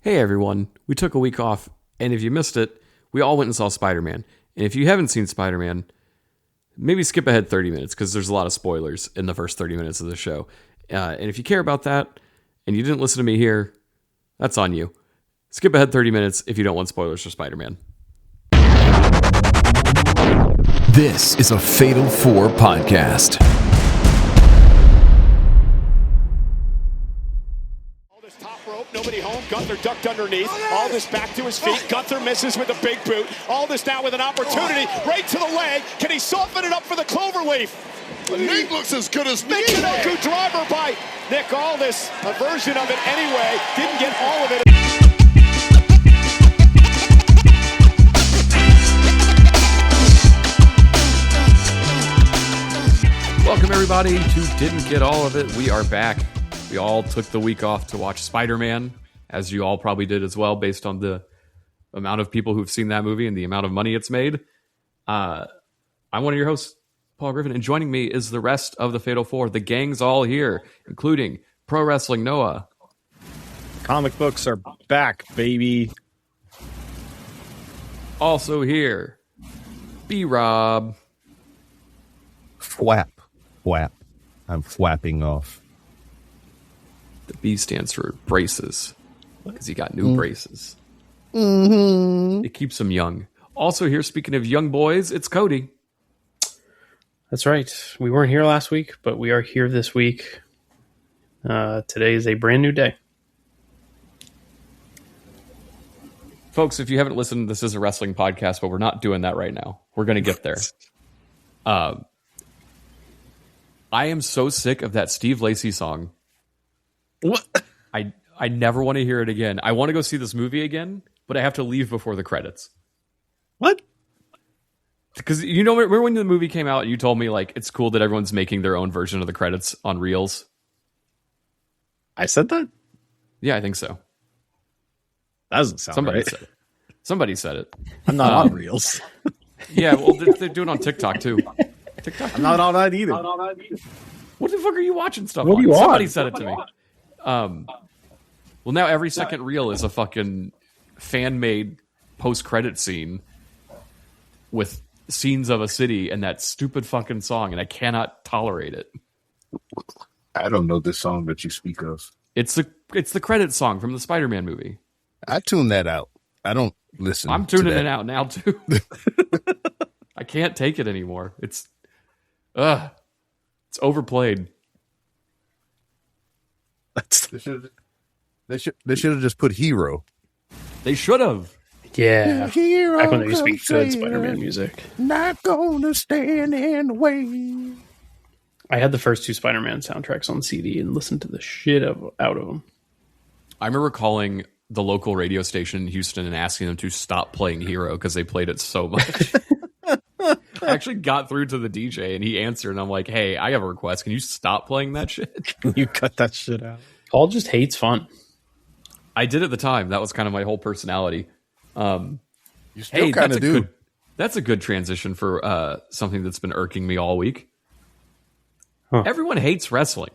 Hey everyone, we took a week off, and if you missed it, we all went and saw Spider-Man. And if you haven't seen Spider-Man, maybe skip ahead 30 minutes, because there's a lot of spoilers in the first 30 minutes of the show. And if you care about that, and you didn't listen to me here, that's on you. Skip ahead 30 minutes if you don't want spoilers for Spider-Man. This is a Fatal 4 podcast. Nobody home. Gunther ducked underneath. All this back to his feet. Gunther misses with a big boot. All this now with an opportunity. Right to the leg. Can he soften it up for the cloverleaf? Nick looks as good as me. Michinoku driver by Nick Aldis. A version of it anyway. Didn't get all of it. Welcome everybody to Didn't Get All of It. We are back. We all took the week off to watch Spider-Man, as you all probably did as well, based on the amount of people who've seen that movie and the amount of money it's made. I'm one of your hosts, Paul Griffin, and joining me is the rest of the Fatal Four. The gang's all here, including Pro Wrestling Noah. Comic books are back, baby. Also here, B-Rob. Flap. I'm flapping off. The B stands for braces, because he got new braces. Mm-hmm. It keeps him young. Also here, speaking of young boys, it's Cody. That's right. We weren't here last week, but we are here this week. Today is a brand new day. Folks, if you haven't listened, this is a wrestling podcast, but we're not doing that right now. We're going to get there. I am so sick of that Steve Lacy song. What? I never want to hear it again. I want to go see this movie again, but I have to leave before the credits. What? Because remember when the movie came out and you told me like it's cool that everyone's making their own version of the credits on Reels? I said that? Yeah, I think so. That doesn't sound Somebody right. said it. Somebody said it. I'm not on Reels. Yeah, well, they're doing it on TikTok too. TikTok. I'm not on that either. What the fuck are you watching stuff What on? are you Somebody on? said it to me. Well, now every second reel is a fucking fan-made post-credit scene with scenes of a city and that stupid fucking song, and I cannot tolerate it. I don't know this song that you speak of. It's the credit song from the Spider-Man movie. I tune that out. I don't listen. I'm tuning it out now too. I can't take it anymore. It's overplayed. They should have just put Hero. They should have. Yeah. Hero Back when there used to be comes good in, Spider-Man music. Not gonna stand in the way. I had the first two Spider-Man soundtracks on CD and listened to the shit out of them. I remember calling the local radio station in Houston and asking them to stop playing Hero because they played it so much. I actually got through to the DJ and he answered and I'm like, hey, I have a request. Can you stop playing that shit? You cut that shit out. Paul just hates fun. I did at the time. That was kind of my whole personality. You still kind of do. That's a good transition for something that's been irking me all week. Huh. Everyone hates wrestling.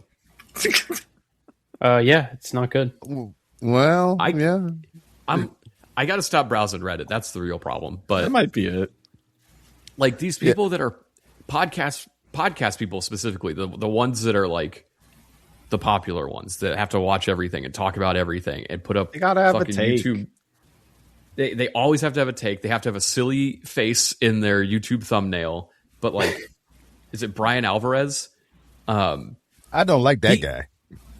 Yeah, it's not good. Well, I got to stop browsing Reddit. That's the real problem. But That might be it. like these people that are podcast people specifically, the ones that are like the popular ones that have to watch everything and talk about everything and put up They gotta have a fucking take. YouTube. They always have to have a take. They have to have a silly face in their YouTube thumbnail. But like, is it Brian Alvarez? I don't like that guy.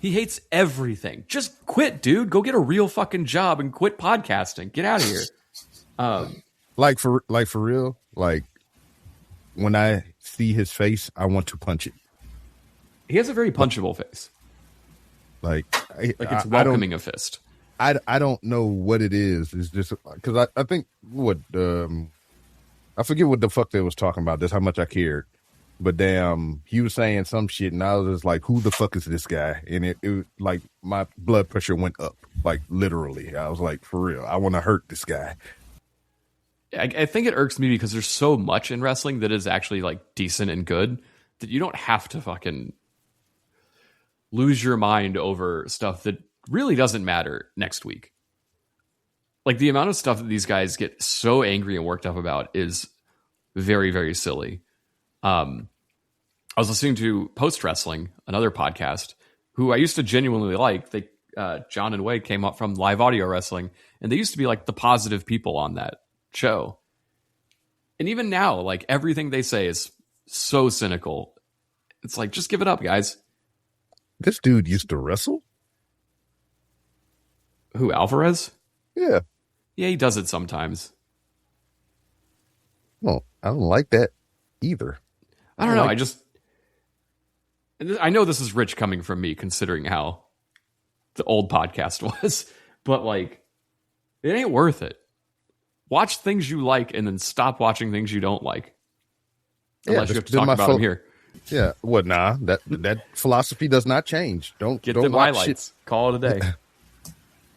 He hates everything. Just quit, dude. Go get a real fucking job and quit podcasting. Get out of here. Like for real. Like when I see his face, I want to punch it. He has a very punchable face. Like It's welcoming a fist. I don't know what it is. It's just because I think I forget what the fuck they was talking about. That's how much I cared. But damn, he was saying some shit, and I was just like, "Who the fuck is this guy?" And it like my blood pressure went up, like literally. I was like, "For real, I want to hurt this guy." I think it irks me because there's so much in wrestling that is actually like decent and good that you don't have to fucking lose your mind over stuff that really doesn't matter next week. like the amount of stuff that these guys get so angry and worked up about is very, very silly. I was listening to Post Wrestling, another podcast, who I used to genuinely like. They John and Wade came up from Live Audio Wrestling, and they used to be like the positive people on that show. And even now, like everything they say is so cynical. It's like, just give it up, guys. This dude used to wrestle? Who, Alvarez? Yeah. Yeah, he does it sometimes. Well, I don't like that either. I don't know. I know this is rich coming from me, considering how the old podcast was, but like, it ain't worth it. Watch things you like and then stop watching things you don't like. Unless you have to talk about them here. Yeah, well, nah, that philosophy does not change. Don't get them highlights. Shit. Call it a day.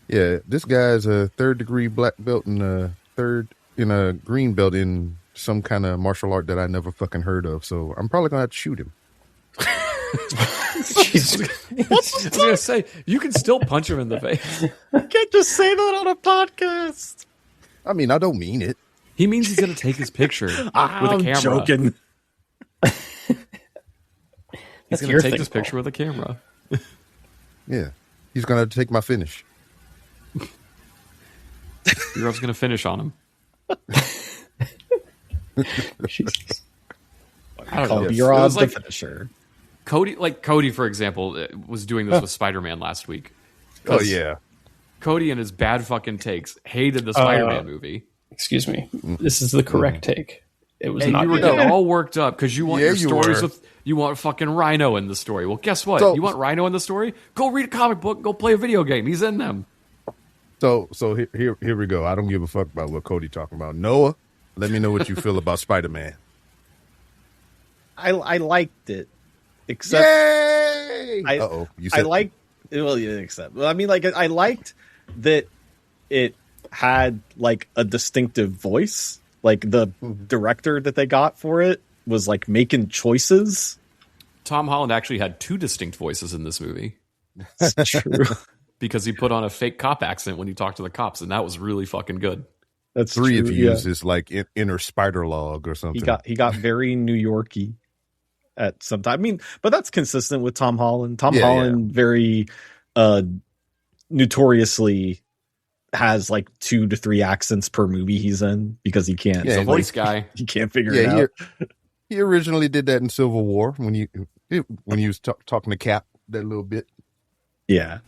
Yeah, this guy's a 3rd degree black belt and a green belt in some kind of martial art that I never fucking heard of. So I'm probably gonna have to shoot him. I was gonna say, you can still punch him in the face. You can't just say that on a podcast. I mean, I don't mean it. He means he's gonna take his picture with a camera. Joking. He's gonna take this picture with a camera. Yeah, he's gonna take my finish. You're gonna finish on him. Jesus. I don't know. You're on the like, finisher. Cody, for example, was doing this with Spider-Man last week. Oh yeah, Cody and his bad fucking takes hated the Spider-Man movie. Excuse me. This is the correct take. It was not. You were getting all worked up because you want your stories were. with. You want fucking Rhino in the story. Well, guess what? You want Rhino in the story? Go read a comic book. Go play a video game. He's in them. So here we go. I don't give a fuck about what Cody talking about. Noah, let me know what you feel about Spider-Man. I liked it, except Yay! I liked. Well, yeah, except. Well, I mean, like I liked that it had like a distinctive voice. Like the director that they got for it was like making choices. Tom Holland actually had 2 distinct voices in this movie. That's true. Because he put on a fake cop accent when he talked to the cops, and that was really fucking good. That's 3 true, of you is like inner spider log or something. He got very New Yorky at some time. I mean, but that's consistent with Tom Holland. Tom Holland very notoriously has like 2 to 3 accents per movie he's in because he can't. He's a voice guy. He can't figure it out. He originally did that in Civil War when he was talking to Cap that little bit. Yeah.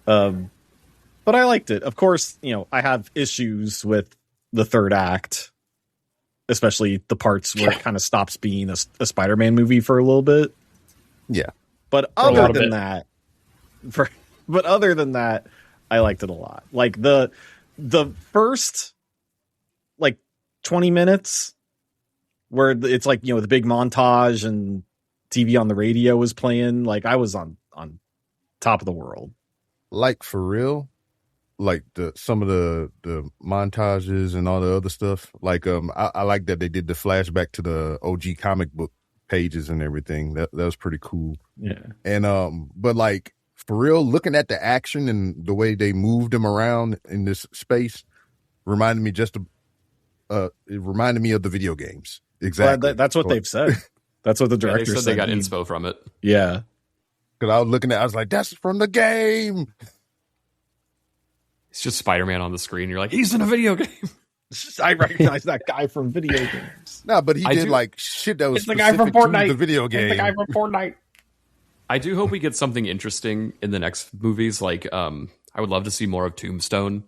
But I liked it. Of course, I have issues with the 3rd act, especially the parts where it kind of stops being a Spider-Man movie for a little bit. Yeah. But other than that, I liked it a lot. Like the first like 20 minutes where it's like, the big montage and TV on the radio was playing, like I was on top of the world. Like for real, like some of the montages and all the other stuff. Like I like that they did the flashback to the OG comic book pages and everything. That was pretty cool. Yeah. And but like for real, looking at the action and the way they moved him around in this space reminded me it reminded me of the video games. Exactly. Well, that's what they've said. That's what the director said. They got inspo from it. Yeah. Because I was looking at, I was like, that's from the game. It's just Spider-Man on the screen. You're like, he's in a video game. I recognize that guy from video games. No, but he did like shit that was the guy from Fortnite. The video game. It's the guy from Fortnite. I do hope we get something interesting in the next movies. Like, I would love to see more of Tombstone.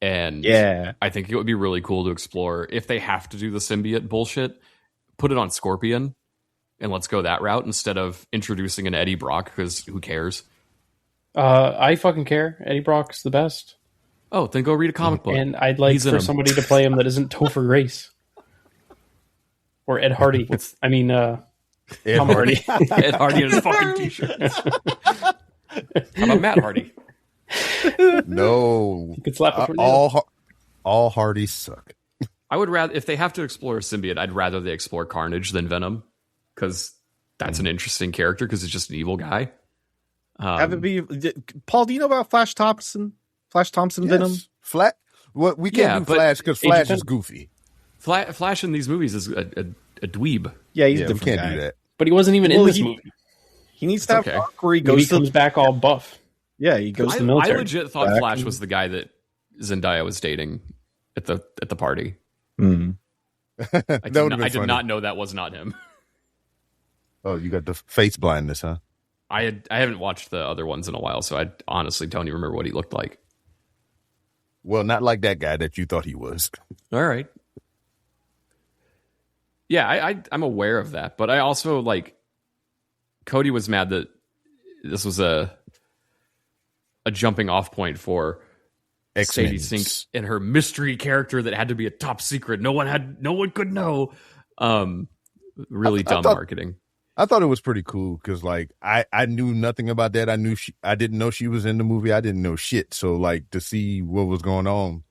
And yeah, I think it would be really cool to explore if they have to do the symbiote bullshit, put it on Scorpion. And let's go that route instead of introducing an Eddie Brock, because who cares? I fucking care. Eddie Brock's the best. Oh, then go read a comic book. And I'd like for somebody to play him that isn't Topher Grace. Or Ed Hardy. Tom Hardy. Ed Hardy in his fucking t-shirt. How about Matt Hardy? No. You could slap a all Hardys suck. I would rather, if they have to explore a symbiote, I'd rather they explore Carnage than Venom. Because that's an interesting character, because it's just an evil guy. Have it be Paul? Do you know about Flash Thompson? Flash Thompson Venom. Well, we can't do Flash because Flash is goofy. Flash in these movies is a dweeb. Yeah, he's a we different can't guy. do that. But he wasn't even in this movie. He needs to have okay. an arc where he Maybe goes he comes back all buff. Yeah, he goes to the I military. legit thought Flash was the guy that Zendaya was dating at the party. Mm. I did not know that was not him. Oh, you got the face blindness, huh? I haven't watched the other ones in a while, so I honestly don't even remember what he looked like. Well, not like that guy that you thought he was. All right. Yeah, I'm aware of that, but I also Cody was mad that this was a jumping off point for Sadie Sink and her mystery character that had to be a top secret. No one could know. Really dumb marketing. I thought it was pretty cool because I knew nothing about that. I didn't know she was in the movie. I didn't know shit. So to see what was going on,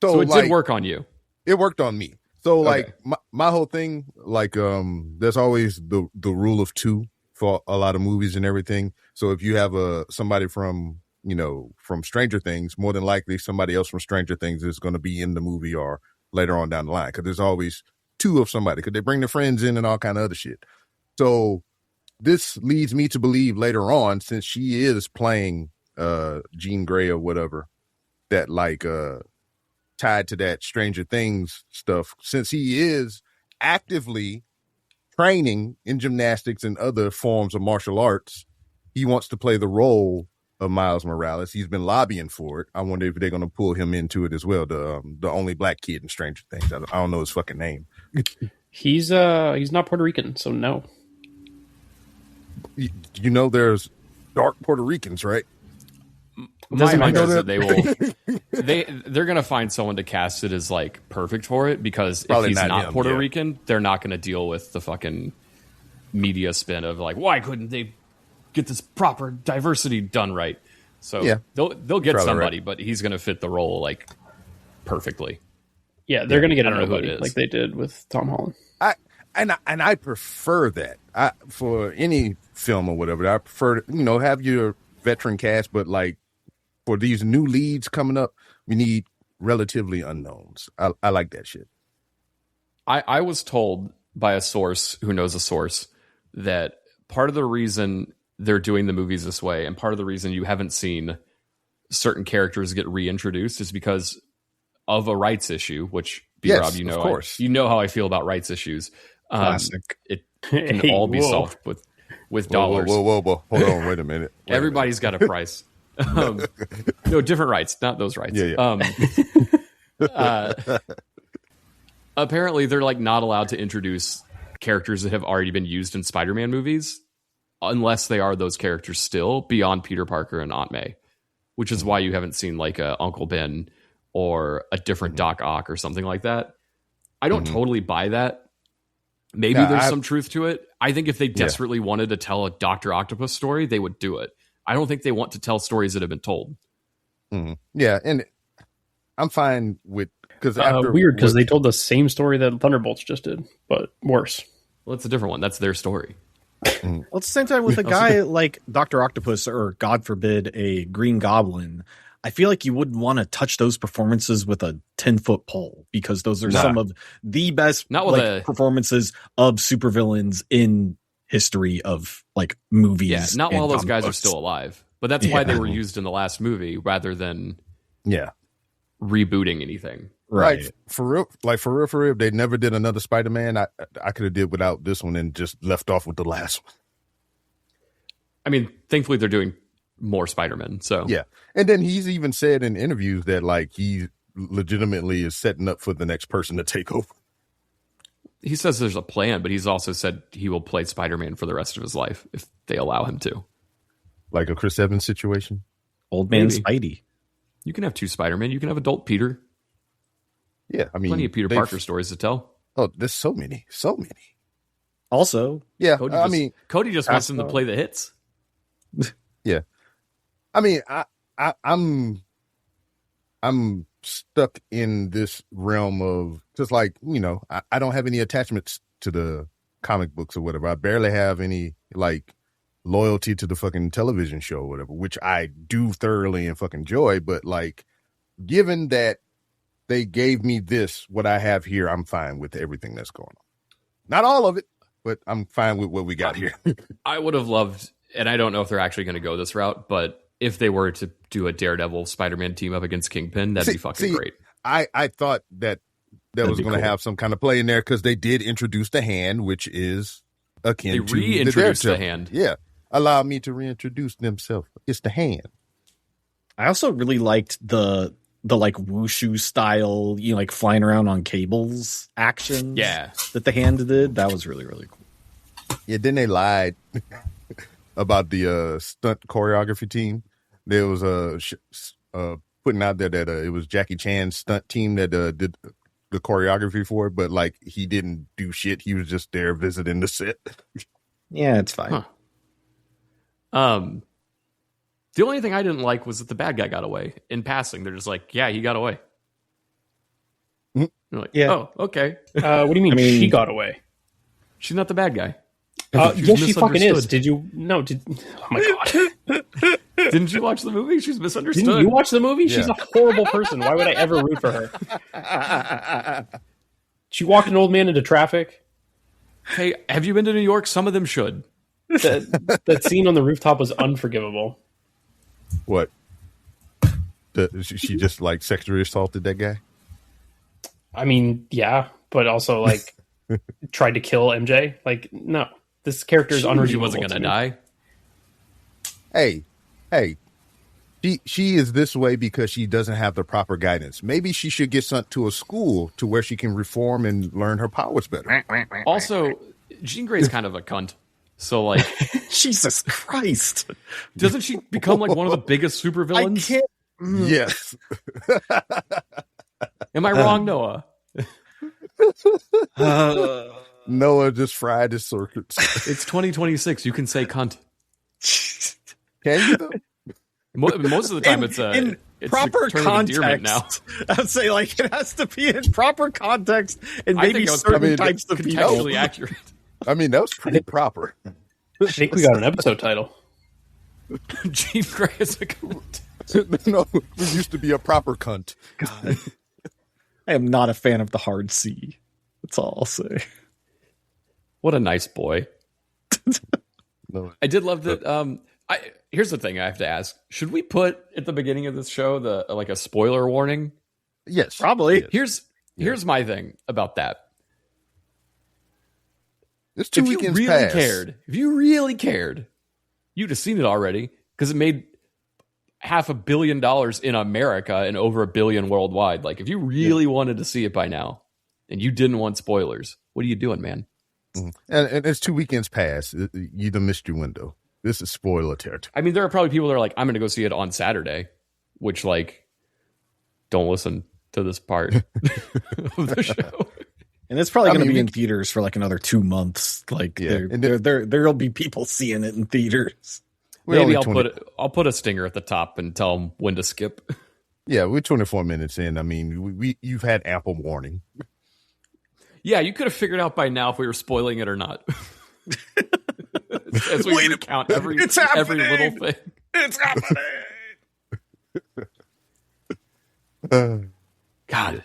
so it did work on you. It worked on me. So Okay. my whole thing, there's always the rule of two for a lot of movies and everything. So if you have somebody from Stranger Things, more than likely somebody else from Stranger Things is going to be in the movie or later on down the line, because there's always two of somebody, because they bring their friends in and all kind of other shit. So this leads me to believe later on, since she is playing Jean Grey or whatever, that tied to that Stranger Things stuff, since he is actively training in gymnastics and other forms of martial arts, he wants to play the role of Miles Morales. He's been lobbying for it. I wonder if they're going to pull him into it as well. The only black kid in Stranger Things. I don't know his fucking name. He's not Puerto Rican, so no. There's dark Puerto Ricans, right? My hunch is that they're going to find someone to cast it as perfect for it, because Probably if he's not not him, Puerto yeah. Rican, they're not going to deal with the fucking media spin of why couldn't they get this proper diversity done right? So Yeah. they'll get Probably somebody, right. but he's going to fit the role perfectly. Yeah, they're going to get I don't know who nobody it is. like they did with Tom Holland. I prefer that. For any film or whatever, I prefer to, have your veteran cast, but for these new leads coming up, we need relatively unknowns. I like that shit. I was told by a source who knows a source that part of the reason they're doing the movies this way, and part of the reason you haven't seen certain characters get reintroduced, is because of a rights issue, which Yes, B-Rob, of course. you know how I feel about rights issues. Classic. It can all be solved with dollars. Whoa. Hold on, wait a minute. Everybody's got a price. No, different rights, not those rights. Yeah. Apparently, they're not allowed to introduce characters that have already been used in Spider-Man movies unless they are those characters still beyond Peter Parker and Aunt May, which is why you haven't seen a Uncle Ben or a different Doc Ock or something like that. I don't totally buy that. Maybe there's some truth to it. I think if they desperately wanted to tell a Dr. Octopus story, they would do it. I don't think they want to tell stories that have been told. Mm-hmm. Yeah, and I'm fine with, because weird, because they told the same story that Thunderbolts just did, but worse. Well, it's a different one. That's their story. Well, at the same time, with a guy like Dr. Octopus, or God forbid, a Green Goblin, I feel like you wouldn't want to touch those performances with a 10-foot pole, because those are some of the best performances of supervillains in history of movies. Yeah, not while those guys are still alive. But that's why they were used in the last movie rather than rebooting anything. Right. For real, if they never did another Spider-Man, I could have did without this one and just left off with the last one. I mean, thankfully they're doing more Spider-Man. So yeah. And then he's even said in interviews that he legitimately is setting up for the next person to take over. He says there's a plan, but he's also said he will play Spider-Man for the rest of his life if they allow him to. Like a Chris Evans situation? Old man Spidey. You can have two Spider-Man. You can have adult Peter. Yeah, I mean, plenty of Peter Parker stories to tell. Oh, there's so many. Also, yeah, Cody just wants him to play the hits. Yeah, I mean, I'm stuck in this realm of just I don't have any attachments to the comic books or whatever. I barely have any loyalty to the fucking television show or whatever, which I do thoroughly and fucking enjoy. But given that they gave me what I have here, I'm fine with everything that's going on. Not all of it, but I'm fine with what we got here. I would have loved, and I don't know if they're actually going to go this route, but if they were to do a Daredevil Spider-Man team up against Kingpin, that'd be fucking great. I thought that was going to have some kind of play in there because they did introduce the Hand, which is akin to reintroduced the Hand. Yeah. Allow me to reintroduce themselves. It's the Hand. I also really liked the like wushu style, like flying around on cables action. Yeah. That the Hand did. That was really, really cool. Yeah. Then they lied about the stunt choreography team. There was putting out there that it was Jackie Chan's stunt team that did the choreography for it, but like he didn't do shit. He was just there visiting the set. Yeah, it's fine. Huh. The only thing I didn't like was that the bad guy got away. In passing, they're just like, yeah, he got away. You're like, Yeah. Oh, okay. What do you mean, she got away? She's not the bad guy. Yes, she fucking is. Did you? No. Oh my god! Didn't you watch the movie? She's misunderstood. Didn't you watch the movie? Yeah. She's a horrible person. Why would I ever root for her? She walked an old man into traffic. Hey, have you been to New York? Some of them should. That scene on the rooftop was unforgivable. What? She just like sexually assaulted that guy? I mean, yeah, but also like tried to kill MJ. Like, no, this character is unredeemable. She wasn't going to die. Hey, she is this way because she doesn't have the proper guidance. Maybe she should get sent to a school to where she can reform and learn her powers better. Also, Jean Grey's kind of a cunt. So, like, Jesus Christ. Doesn't she become like one of the biggest supervillains? I can't. Yes. Am I wrong, Noah? Noah just fried his circuits. It's 2026. You can say cunt. Can you though? Most of the time, it's proper a term of endearment context. now. I'd say like it has to be in proper context and I maybe think it was certain types of people. contextually accurate. I mean, that was pretty proper. I think we got an episode title. Jean Grey is a cunt. No, we used to be a proper cunt. God. I am not a fan of the hard C. That's all I'll say. What a nice boy. No. I did love that. Here's the thing I have to ask: should we put at the beginning of this show like a spoiler warning? Yes, Probably. Yes. Here's my thing about that. It's 2 weekends past. If you really cared, you'd have seen it already because it made $500 million in America and over $1 billion worldwide. Like, if you really wanted to see it by now and you didn't want spoilers, what are you doing, man? Mm-hmm. And it's 2 weekends past. You done missed your window. This is spoiler territory. I mean, there are probably people that are like, I'm going to go see it on Saturday, which, like, don't listen to this part of the show. And it's probably going to be in theaters for like another 2 months. Like, there'll be people seeing it in theaters. Maybe I'll put a stinger at the top and tell them when to skip. Yeah, we're 24 minutes in. I mean, you've had ample warning. Yeah, you could have figured out by now if we were spoiling it or not. As we recount every little thing. It's happening. God,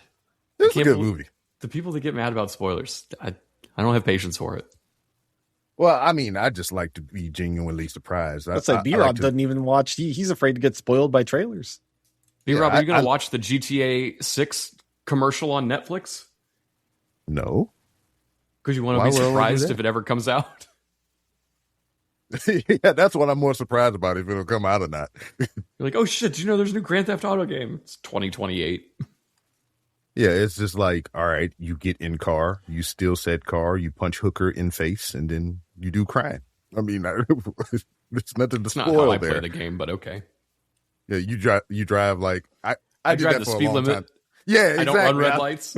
It's a good movie. The people that get mad about spoilers, I don't have patience for it. Well, I mean, I just like to be genuinely surprised. That's like B-Rob doesn't even watch. He's afraid to get spoiled by trailers. B-Rob, are you going to watch the GTA 6 commercial on Netflix? No. Because you want to be surprised if it ever comes out? Yeah, that's what I'm more surprised about, if it'll come out or not. You're like, oh shit, do you know there's a new Grand Theft Auto game? It's 2028. Yeah, it's just like, all right, you get in car, you steal said car, you punch hooker in face, and then you do crime. I mean, it's nothing to It's spoil not how I there. play the game, but okay. Yeah, you drive like I did drive that the for speed a long limit. time. Yeah, exactly. I don't run red lights.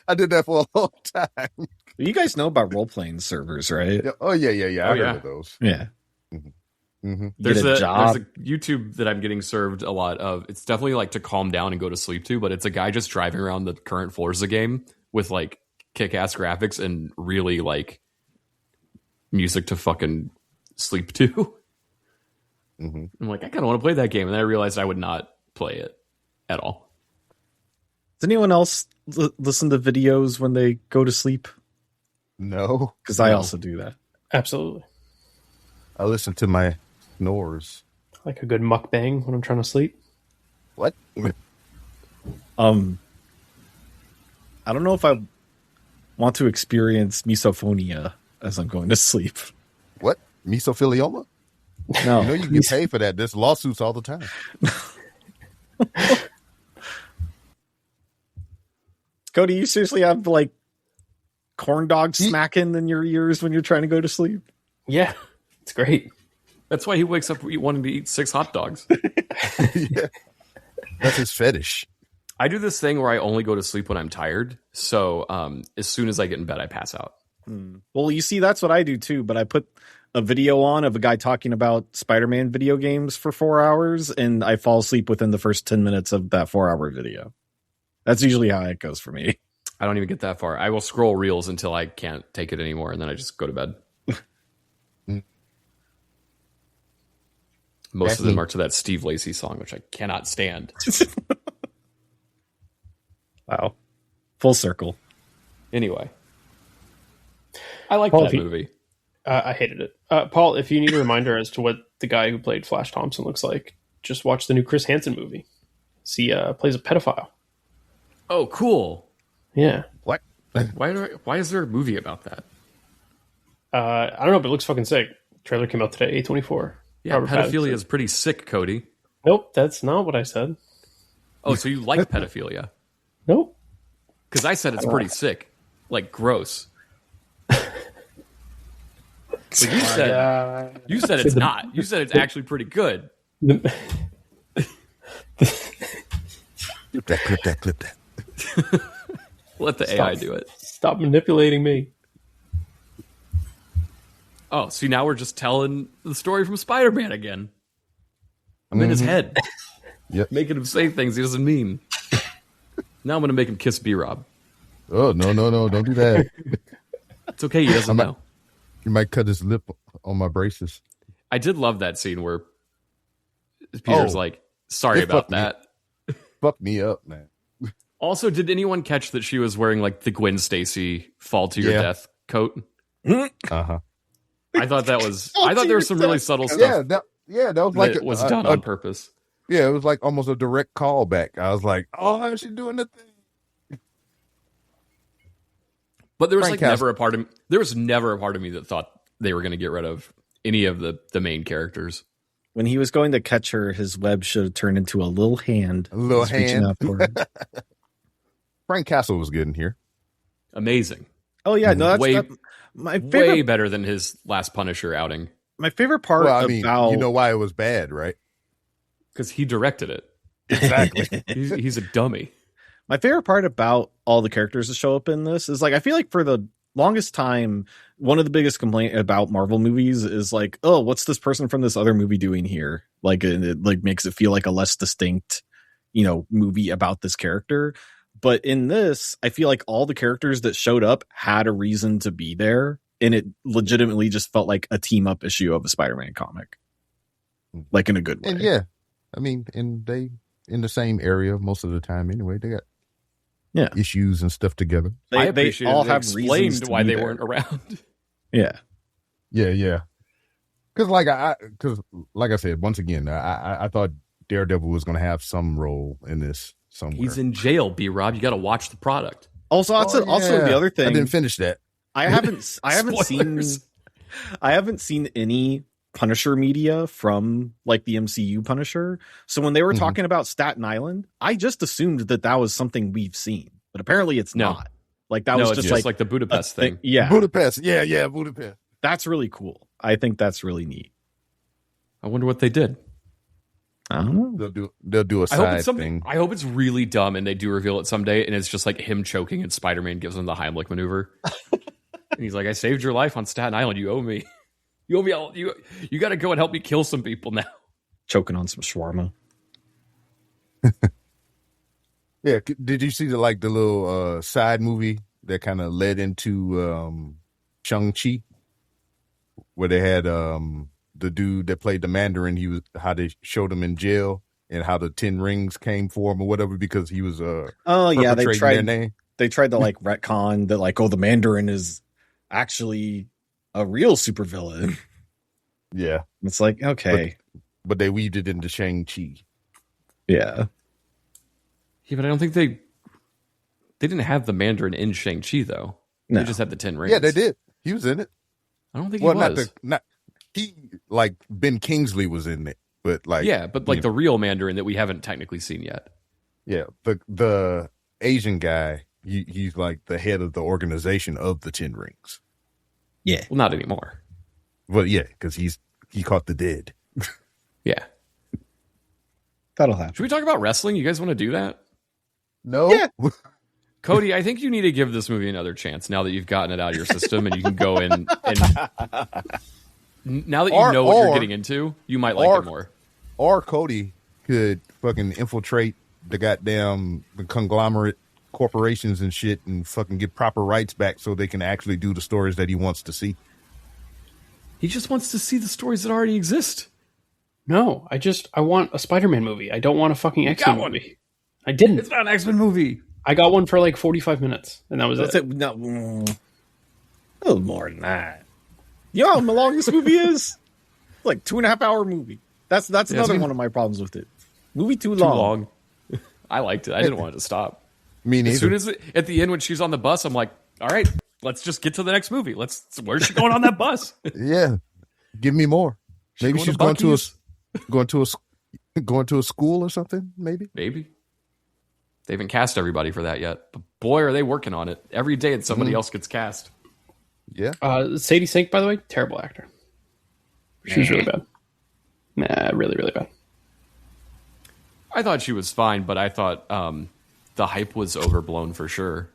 I did that for a long time. You guys know about role-playing servers, right? Yeah. Oh yeah. I heard of those. Yeah. Mm-hmm. There's a YouTube that I'm getting served a lot of. It's definitely like to calm down and go to sleep to, but it's a guy just driving around the current Forza game with like kick-ass graphics and really like music to fucking sleep to. Mm-hmm. I'm like, I kind of want to play that game, and then I realized I would not play it. at all. Does anyone else listen to videos when they go to sleep? No. Because I also do that. Absolutely. I listen to my snores. Like a good mukbang when I'm trying to sleep. What? I don't know if I want to experience misophonia as I'm going to sleep. What? Mesothelioma? No. You know you get paid for that. There's lawsuits all the time. Cody, you seriously have like corn dogs smacking in your ears when you're trying to go to sleep? Yeah, it's great. That's why he wakes up wanting to eat 6 hot dogs. Yeah. That's his fetish. I do this thing where I only go to sleep when I'm tired. So as soon as I get in bed, I pass out. Well, you see, that's what I do too. But I put a video on of a guy talking about Spider-Man video games for 4 hours, and I fall asleep within the first 10 minutes of that 4-hour video. That's usually how it goes for me. I don't even get that far. I will scroll reels until I can't take it anymore, and then I just go to bed. Most of them are to that Steve Lacy song, which I cannot stand. Wow. Full circle. Anyway. I like Paul, that movie. I hated it. Paul, if you need a reminder as to what the guy who played Flash Thompson looks like, just watch the new Chris Hansen movie. He plays a pedophile. Oh, cool. Yeah. What? Why is there a movie about that? I don't know, but it looks fucking sick. Trailer came out today, A24. Yeah, Robert pedophilia Pattinson. is pretty sick, Cody. Nope, that's not what I said. Oh, so you like pedophilia? Nope. Because I said it's pretty sick. Like, gross. But you said it's not. You said it's actually pretty good. Clip that. Let the AI do it. Stop manipulating me. Oh, see, now we're just telling the story from Spider-Man again. I'm in his head. Yep. Making him say things he doesn't mean. Now I'm going to make him kiss B-Rob. Oh, no, don't do that. It's okay, he doesn't know. You might cut his lip on my braces. I did love that scene where Peter's like, sorry about that. Fuck me up, man. Also, did anyone catch that she was wearing like the Gwen Stacy fall to your death coat? Uh-huh. I thought that was, I thought there was some really subtle stuff. That was like that was done on purpose. Yeah, it was like almost a direct callback. I was like, oh, how's she doing the thing? But there was Frank never a part of me. There was never a part of me that thought they were going to get rid of any of the main characters. When he was going to catch her, his web should have turned into a little hand. A little reaching hand. out for her. Frank Castle was good in here. Amazing. Oh yeah, no, that's my favorite. Way better than his last Punisher outing. My favorite part Well, I mean, about you know why it was bad, right? Because he directed it. Exactly. He's a dummy. my favorite part about all the characters that show up in this is like I feel like for the longest time, one of the biggest complaints about Marvel movies is like, oh, what's this person from this other movie doing here? Like it like makes it feel like a less distinct, movie about this character. But in this, I feel like all the characters that showed up had a reason to be there, and it legitimately just felt like a team up issue of a Spider-Man comic, like in a good way. And yeah, I mean, and they in the same area most of the time anyway. They got issues and stuff together. I They appreciate all they have reasons explained to why be they there. weren't around. Yeah. Yeah. Because like I said, once again, I thought Daredevil was going to have some role in this somewhere. He's in jail, B-Rob. You got to watch the product. Also, also the other thing. I didn't finish that. I haven't seen any Punisher media from like the MCU Punisher. So when they were talking about Staten Island, I just assumed that was something we've seen, but apparently it's not. Like that was it's just like the Budapest thing. Yeah, Budapest. Yeah, Budapest. that's really cool. I think that's really neat. I wonder what they did. I don't know. They'll do a side thing. I hope it's really dumb and they do reveal it someday, and it's just like him choking and Spider-Man gives him the Heimlich maneuver. And he's like, I saved your life on Staten Island. You owe me. You owe me all. You got to go and help me kill some people now. Choking on some shawarma. Yeah, did you see the little side movie that kind of led into Shang-Chi, where they had the dude that played the Mandarin? How they showed him in jail, and how the 10 rings came for him or whatever because he was they tried their name. They tried to like retcon that like, oh, the Mandarin is actually a real supervillain. Yeah. It's like, okay. But they weaved it into Shang-Chi. Yeah. Yeah, but I don't think they didn't have the Mandarin in Shang-Chi though. No. They just had the 10 rings. Yeah, they did. He was in it. I don't think he was. Like Ben Kingsley was in it, but like the real Mandarin that we haven't technically seen yet. Yeah, the Asian guy, he's like the head of the organization of the 10 rings. Yeah. Well, not anymore. Well, yeah, because he caught the dead. Yeah. That'll happen. Should we talk about wrestling? You guys want to do that? No. Yeah. Cody, I think you need to give this movie another chance now that you've gotten it out of your system and you can go in and now that you know what you're getting into, you might like it more. Or Cody could fucking infiltrate the goddamn conglomerate corporations and shit and fucking get proper rights back so they can actually do the stories that he wants to see. He just wants to see the stories that already exist. No, I want a Spider-Man movie. I don't want a fucking X-Men movie. I didn't. It's not an X-Men movie. I got one for like 45 minutes, and that was it. No, a little more than that. You know how long this movie is? Like 2.5 hour movie. That's another one of my problems with it. Movie too long. I liked it. I didn't want it to stop. Me neither. As soon as at the end when she's on the bus, I'm like, all right, let's just get to the next movie. Where's she going on that bus? Yeah, give me more. Maybe she's going to a school or something. Maybe. They haven't cast everybody for that yet, but boy, are they working on it. Every day, somebody else gets cast. Yeah. Sadie Sink, by the way, terrible actor. She was really bad. Nah, really, really bad. I thought she was fine, but I thought the hype was overblown for sure.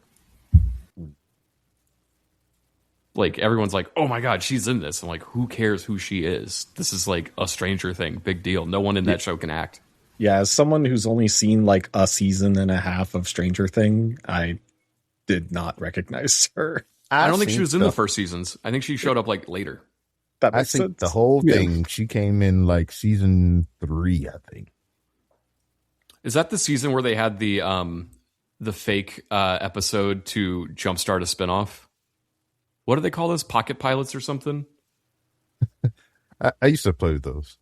Like, everyone's like, oh my God, she's in this. I'm like, who cares who she is? This is like a Stranger Thing. Big deal. No one in that show can act. Yeah, as someone who's only seen like a season and a half of Stranger Thing, I did not recognize her. I don't think she was in the first seasons. I think she showed up like later. That I makes think sense. the whole thing, she came in like season 3, I think. Is that the season where they had the fake episode to jumpstart a spinoff? What do they call those? Pocket pilots or something? I used to play with those.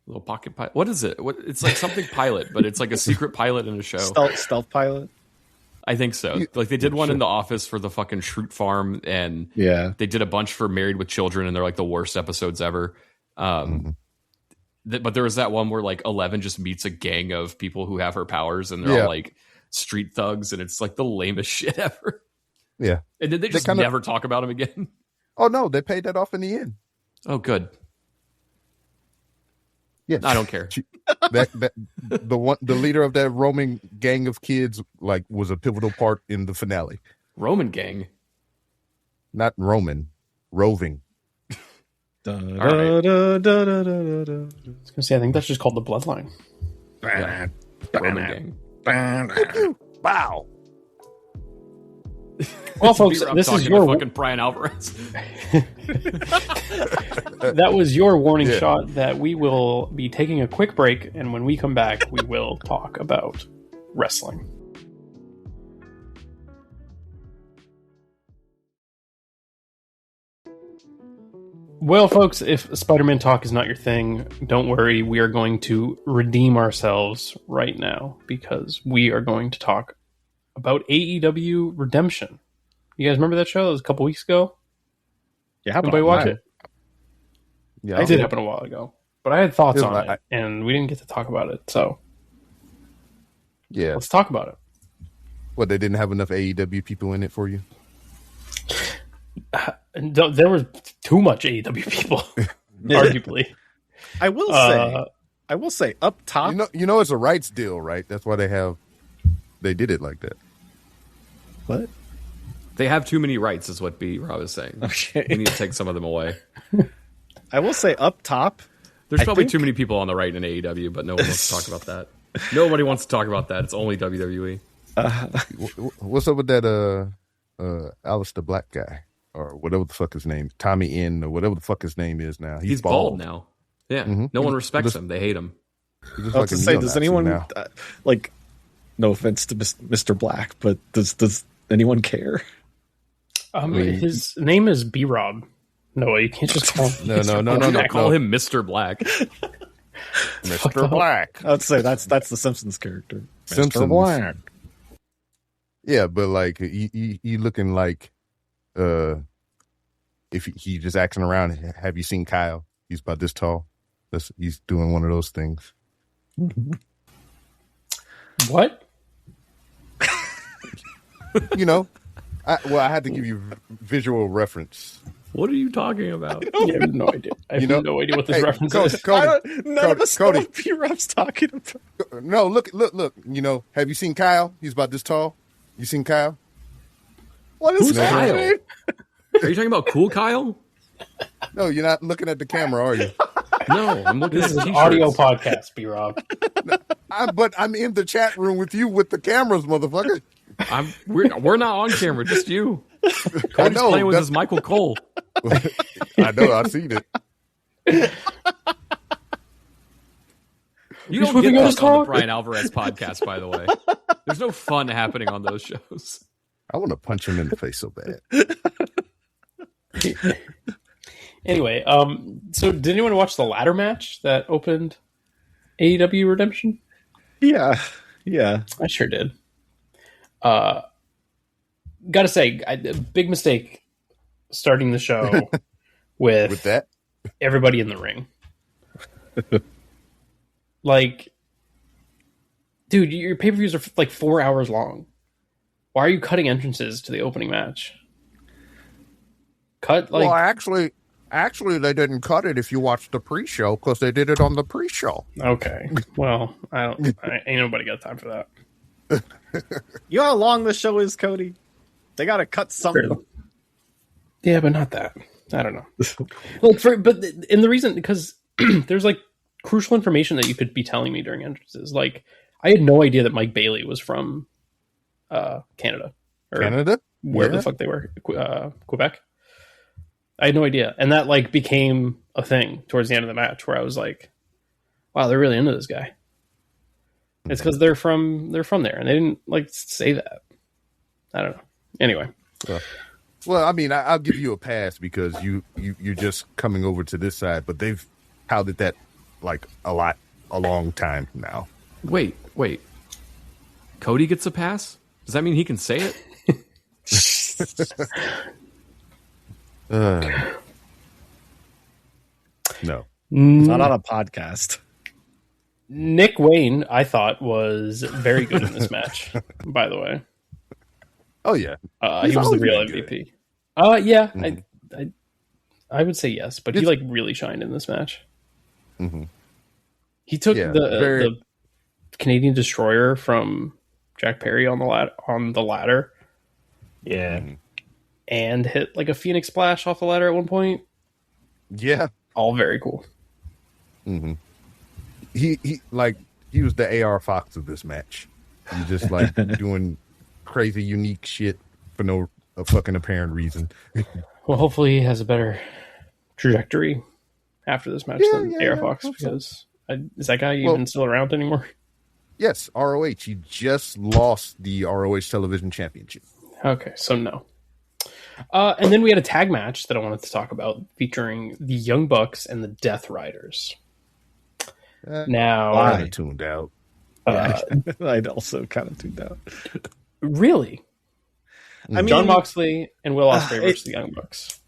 Little pocket pilot. What is it? It's like something pilot, but it's like a secret pilot in a show. Stealth pilot? I think so. Like they did one in The Office for the fucking Shroot Farm, and they did a bunch for Married with Children, and they're like the worst episodes ever. But there was that one where like 11 just meets a gang of people who have her powers, and they're all like street thugs, and it's like the lamest shit ever. Yeah. And then they just never talk about him again. Oh no, they paid that off in the end. Oh, good. Yeah, I don't care. The leader of that roaming gang of kids like was a pivotal part in the finale. Roman gang, not Roman, roving. I was gonna say, I think that's just called the Bloodline. Yeah. Roman gang. Wow. Well, folks, this is your fucking Brian Alvarez. That was your warning shot that we will be taking a quick break, and when we come back, we will talk about wrestling. Well, folks, if Spider-Man talk is not your thing, don't worry. We are going to redeem ourselves right now because we are going to talk about AEW Redemption. You guys remember that show? That was a couple weeks ago. Yeah, anybody watch it? Yeah, it did happen a while ago, but I had thoughts on it, and we didn't get to talk about it. So, yeah, let's talk about it. What, they didn't have enough AEW people in it for you? There was too much AEW people, arguably. I will say, up top. You know, it's a rights deal, right? That's why they did it like that. What? They have too many rights, is what B. Rob is saying. Okay. We need to take some of them away. I will say, up top, there's probably too many people on the right in AEW, but no one wants to talk about that. Nobody wants to talk about that. It's only WWE. What's up with that Alistair Black guy? Or whatever the fuck his name, Tommy N, or whatever the fuck his name is now. He's bald now. Yeah, no one respects him. They hate him. He's just I was to a say, does neo-Nazi anyone now. like? No offense to Mr. Black, but does anyone care? His name is B-Rob. No, you can't just call him. No. Call him Mr. Black. Mr. Black. I would say that's the Simpsons character. Simpsons. Mr. Black. Yeah, but like he looking like if he just acting around. Have you seen Kyle? He's about this tall. He's doing one of those things. What? You know, I had to give you visual reference. What are you talking about? I have no idea. I have no idea what this reference is. None of us know what P-Rob's talking about. No, look. You know, have you seen Kyle? He's about this tall. You seen Kyle? What is Who's that? Kyle? Are you talking about Cool Kyle? No, you're not looking at the camera, are you? No, I'm looking This at is the an t-shirts. audio podcast, B-Rob. But I'm in the chat room with you with the cameras, motherfucker. We're not on camera, just you. Cody's know, playing with that's- his Michael Cole. I know, I've seen it. You don't supposed to get go this to on the talk? Brian Alvarez podcast, by the way. There's no fun happening on those shows. I want to punch him in the face so bad. Anyway, so did anyone watch the ladder match that opened AEW Redemption? Yeah. I sure did. Gotta say, big mistake starting the show with that, everybody in the ring. Like, dude, your pay-per-views are like 4 hours long. Why are you cutting entrances to the opening match? Cut like well, actually, they didn't cut it if you watched the pre-show because they did it on the pre-show. okay. Well, ain't nobody got time for that. You know how long the show is, Cody? They got to cut something. Yeah, but not that. I don't know. And the reason, because there's like crucial information that you could be telling me during entrances. Like, I had no idea that Mike Bailey was from Canada. Or Canada? wherever the fuck they were. Quebec. I had no idea. And that like became a thing towards the end of the match where I was like, wow, they're really into this guy. It's because they're from there, and they didn't like say that. I don't know. Anyway. Well, I mean, I'll give you a pass because you're just coming over to this side, but they've touted that like a long time now. Wait. Cody gets a pass? Does that mean he can say it? No. Not on a podcast. Nick Wayne, I thought, was very good in this match, by the way. Oh, yeah. He was the real been MVP. Yeah, I would say yes, but he like really shined in this match. Mm-hmm. He took the Canadian Destroyer from Jack Perry on the ladder. Yeah. And hit like a Phoenix Splash off the ladder at one point. Yeah. All very cool. Mm-hmm. He was the AR Fox of this match. He just like doing crazy, unique shit for no fucking apparent reason. Well, hopefully he has a better trajectory after this match than AR Fox, because is that guy even still around anymore? Yes, ROH. He just lost the ROH Television Championship. Okay, so no. And then we had a tag match that I wanted to talk about featuring the Young Bucks and the Death Riders. Now, I kind of tuned out. I'd also kind of tuned out. Really? I mean, John Moxley and Will Ospreay versus the Young Bucks.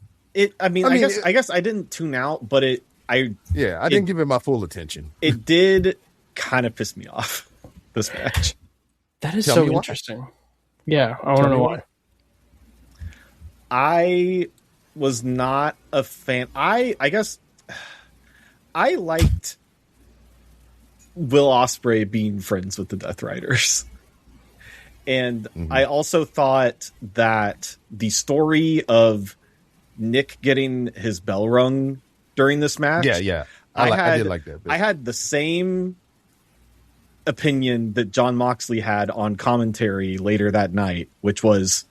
I guess I didn't tune out, but I didn't give it my full attention. It did kind of piss me off, this match. That is Tell so me why. interesting. Yeah, I want to know why. I was not a fan. I guess I liked Will Ospreay being friends with the Death Riders. And I also thought that the story of Nick getting his bell rung during this match. Yeah. I did like that bit. I had the same opinion that John Moxley had on commentary later that night, which was,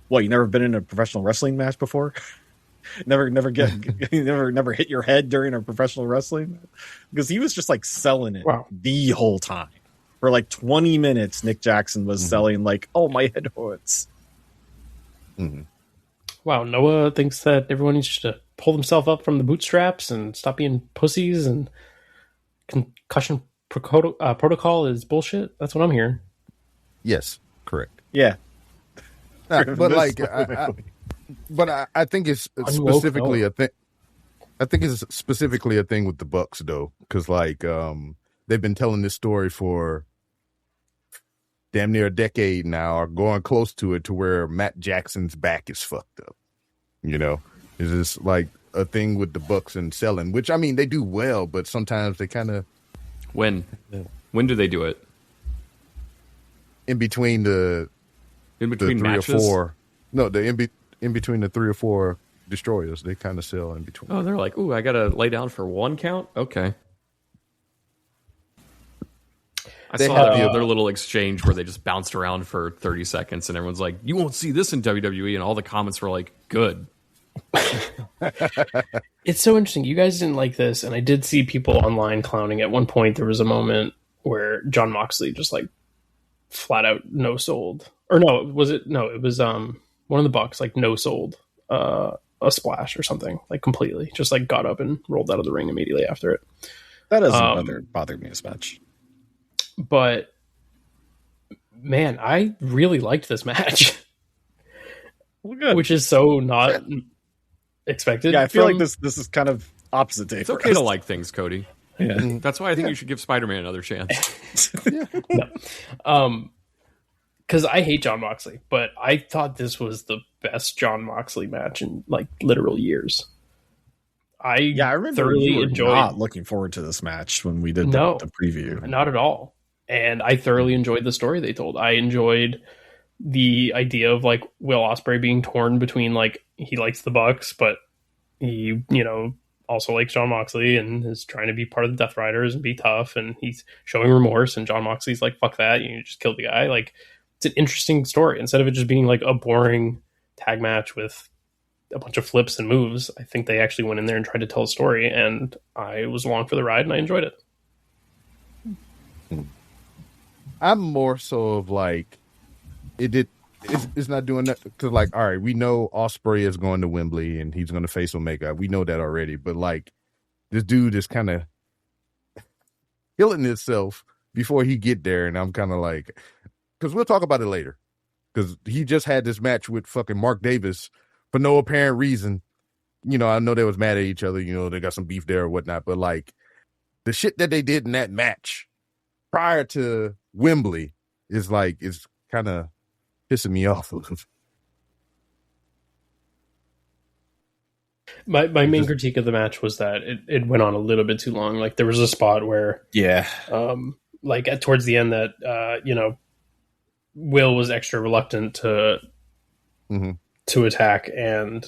what, you never been in a professional wrestling match before? never hit your head during a professional wrestling? Because he was just like selling it the whole time. For like 20 minutes, Nick Jackson was selling like, oh, my head hurts. Wow, Noah thinks that everyone needs to pull themselves up from the bootstraps and stop being pussies, and concussion protocol is bullshit. That's what I'm hearing. Yes, correct. Yeah. But like, I think it's specifically a thing. I think it's specifically a thing with the Bucks, though, because like they've been telling this story for damn near a decade now, or going close to it, to where Matt Jackson's back is fucked up. You know, it's just like a thing with the Bucks and selling, which I mean they do well, but sometimes they kind of when do they do it? In between the three matches? or four. No, in between the 3 or 4 destroyers, they kind of sell in between. Oh, they're like, ooh, I gotta lay down for 1 count. Okay. I saw their little exchange where they just bounced around for 30 seconds, and everyone's like, you won't see this in WWE, and all the comments were like, good. It's so interesting. You guys didn't like this, and I did see people online clowning. At one point, there was a moment where Jon Moxley just like flat out no-sold. Or no, was it? No, it was one of the Bucks like no-sold a splash or something, like completely. Just like got up and rolled out of the ring immediately after it. That doesn't bother me as much. But man, I really liked this match. Well, good. Which is so not expected. Yeah, I feel like this is kind of opposite day. It's okay to like things, Cody. Yeah. That's why I think you should give Spider-Man another chance. No. Because I hate Jon Moxley, but I thought this was the best Jon Moxley match in like literal years. I remember thoroughly enjoyed. Not looking forward to this match when we did the preview. Not at all. And I thoroughly enjoyed the story they told. I enjoyed the idea of like Will Ospreay being torn between like he likes the Bucks, but he also likes Jon Moxley and is trying to be part of the Death Riders and be tough, and he's showing remorse, and Jon Moxley's like, fuck that, you just killed the guy. Like, it's an interesting story instead of it just being like a boring tag match with a bunch of flips and moves. I think they actually went in there and tried to tell a story, and I was along for the ride and I enjoyed it. I'm more so of like it's not doing that, because like, all right, we know Ospreay is going to Wembley and he's going to face Omega. We know that already, but like this dude is kind of killing himself before he get there, and I'm kind of like, because we'll talk about it later, because he just had this match with fucking Mark Davis for no apparent reason. I know they was mad at each other. They got some beef there or whatnot, but like the shit that they did in that match prior to Wembley is kind of pissing me off a little. My main critique of the match was that it went on a little bit too long. Like there was a spot where like towards the end that Will was extra reluctant to attack, and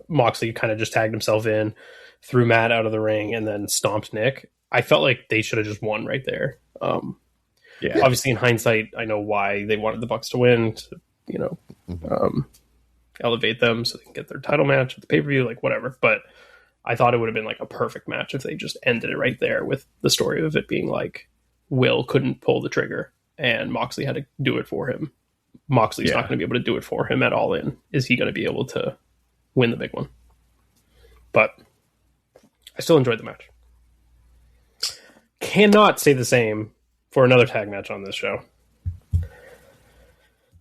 Moxley kind of just tagged himself in, threw Matt out of the ring, and then stomped Nick. I felt like they should have just won right there. Obviously in hindsight, I know why they wanted the Bucks to win, to elevate them so they can get their title match at the pay-per-view, like whatever. But I thought it would have been like a perfect match if they just ended it right there, with the story of it being like Will couldn't pull the trigger and Moxley had to do it for him. Moxley's not going to be able to do it for him at All In. Is he going to be able to win the big one? But I still enjoyed the match. Cannot say the same for another tag match on this show.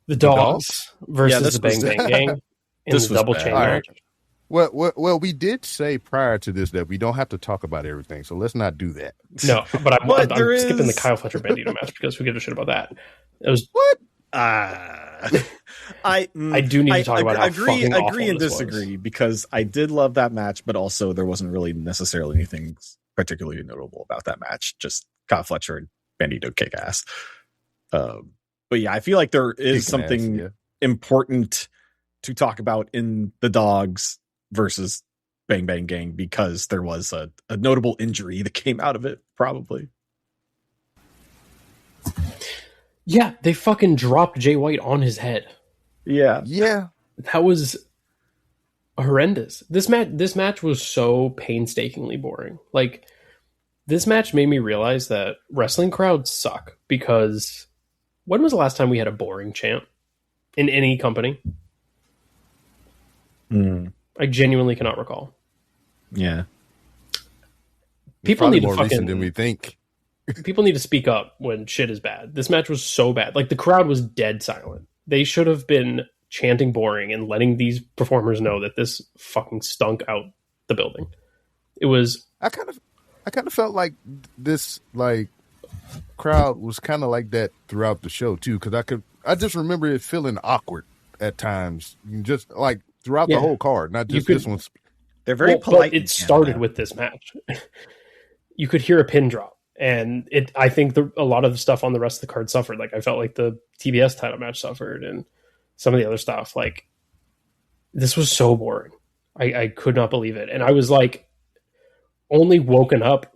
The Dogs versus the Bang Bang Gang in the double chain match. Well, we did say prior to this that we don't have to talk about everything, so let's not do that. No, but I'm skipping the Kyle Fletcher Bandito match because who gives a shit about that? It was what? I do need to talk about how agree and this disagree was. Because I did love that match, but also there wasn't really necessarily anything particularly notable about that match. Just Kyle Fletcher and Bandito kick ass. But yeah, I feel like there is something important to talk about in the Dogs versus Bang Bang Gang, because there was a notable injury that came out of it, probably. Yeah, they fucking dropped Jay White on his head. Yeah. That was horrendous. This match was so painstakingly boring. Like, this match made me realize that wrestling crowds suck, because when was the last time we had a boring chant in any company? I genuinely cannot recall. Yeah. People need to more recent fucking than we think. people need to speak up when shit is bad. This match was so bad. Like, the crowd was dead silent. They should have been chanting boring and letting these performers know that this fucking stunk out the building. It was. I kind of felt like this crowd was kind of like that throughout the show too, because I just remember it feeling awkward at times, just like throughout the whole card, not just this one. They're very polite. But it started with this match. You could hear a pin drop, and I think a lot of the stuff on the rest of the card suffered. Like, I felt like the TBS title match suffered, and some of the other stuff. Like, this was so boring. I could not believe it, and I was like, only woken up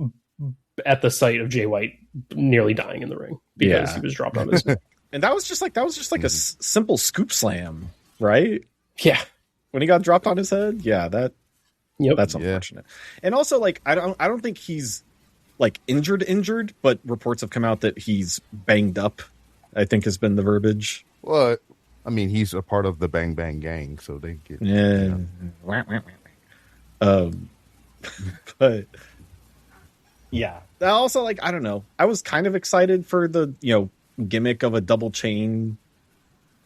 at the sight of Jay White nearly dying in the ring because he was dropped on his. And that was just like a simple scoop slam, right? Yeah, when he got dropped on his head. Yeah, that's unfortunate. And also, like, I don't think he's like injured, but reports have come out that he's banged up, I think has been the verbiage. Well, I mean, he's a part of the Bang Bang gang, so they get but yeah. Also, like, I don't know. I was kind of excited for the, gimmick of a double chain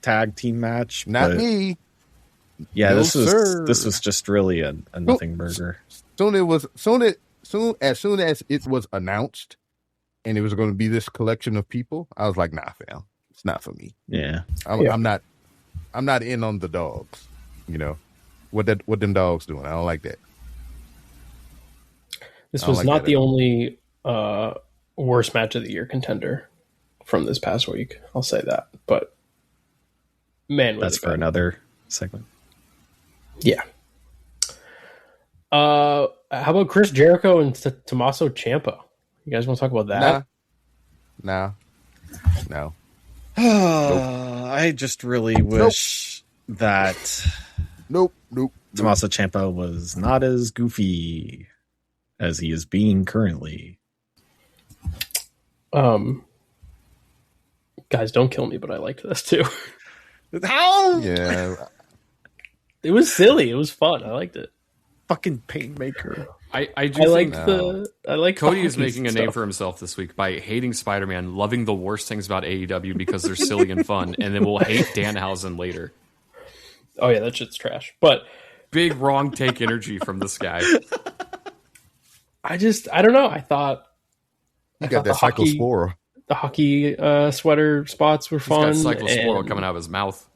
tag team match. Not me. Yeah, No, this was just really a nothing burger. As soon as it was announced and it was going to be this collection of people, I was like, nah, fam, it's not for me. Yeah. I'm not in on the dogs. What them dogs doing? I don't like that. This was not the only worst match of the year contender from this past week. I'll say that, but man, that's for another segment. Yeah. How about Chris Jericho and Tommaso Ciampa? You guys want to talk about that? No. Nope. I just really wish that Nope. Tommaso Ciampa was not as goofy as he is being currently. Guys, don't kill me, but I liked this too. How? Yeah. It was silly. It was fun. I liked it. Fucking Painmaker. I like Cody is making a name stuff for himself this week by hating Spider-Man, loving the worst things about AEW because they're silly and fun, and then we'll hate Danhausen later. Oh yeah, that shit's trash. But big wrong take energy from this guy. I don't know. I thought that Cyclospora. The hockey sweater spots were fun. He's got Cyclospora coming out of his mouth.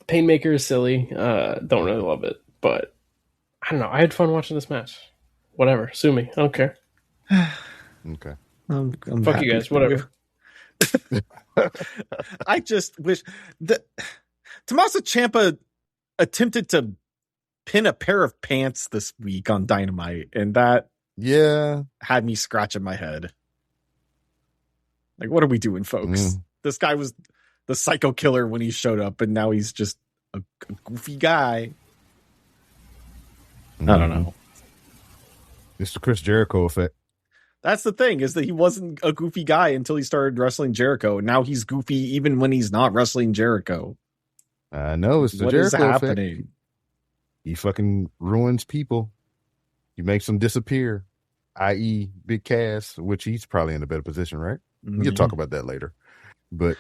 Painmaker is silly. Don't really love it, but I don't know. I had fun watching this match. Whatever, sue me. I don't care. Okay. I'm Fuck you guys. Whatever. I just wish that Tommaso Ciampa attempted to pin a pair of pants this week on Dynamite, and that had me scratching my head. Like, what are we doing, folks? This guy was the psycho killer when he showed up, and now he's just a goofy guy. I don't know. It's the Chris Jericho effect. That's the thing, is that he wasn't a goofy guy until he started wrestling Jericho. And now he's goofy even when he's not wrestling Jericho. I know, it's the what Jericho is happening? effect. He fucking ruins people. He makes them disappear, i.e. Big Cass, which he's probably in a better position, right? We'll talk about that later. But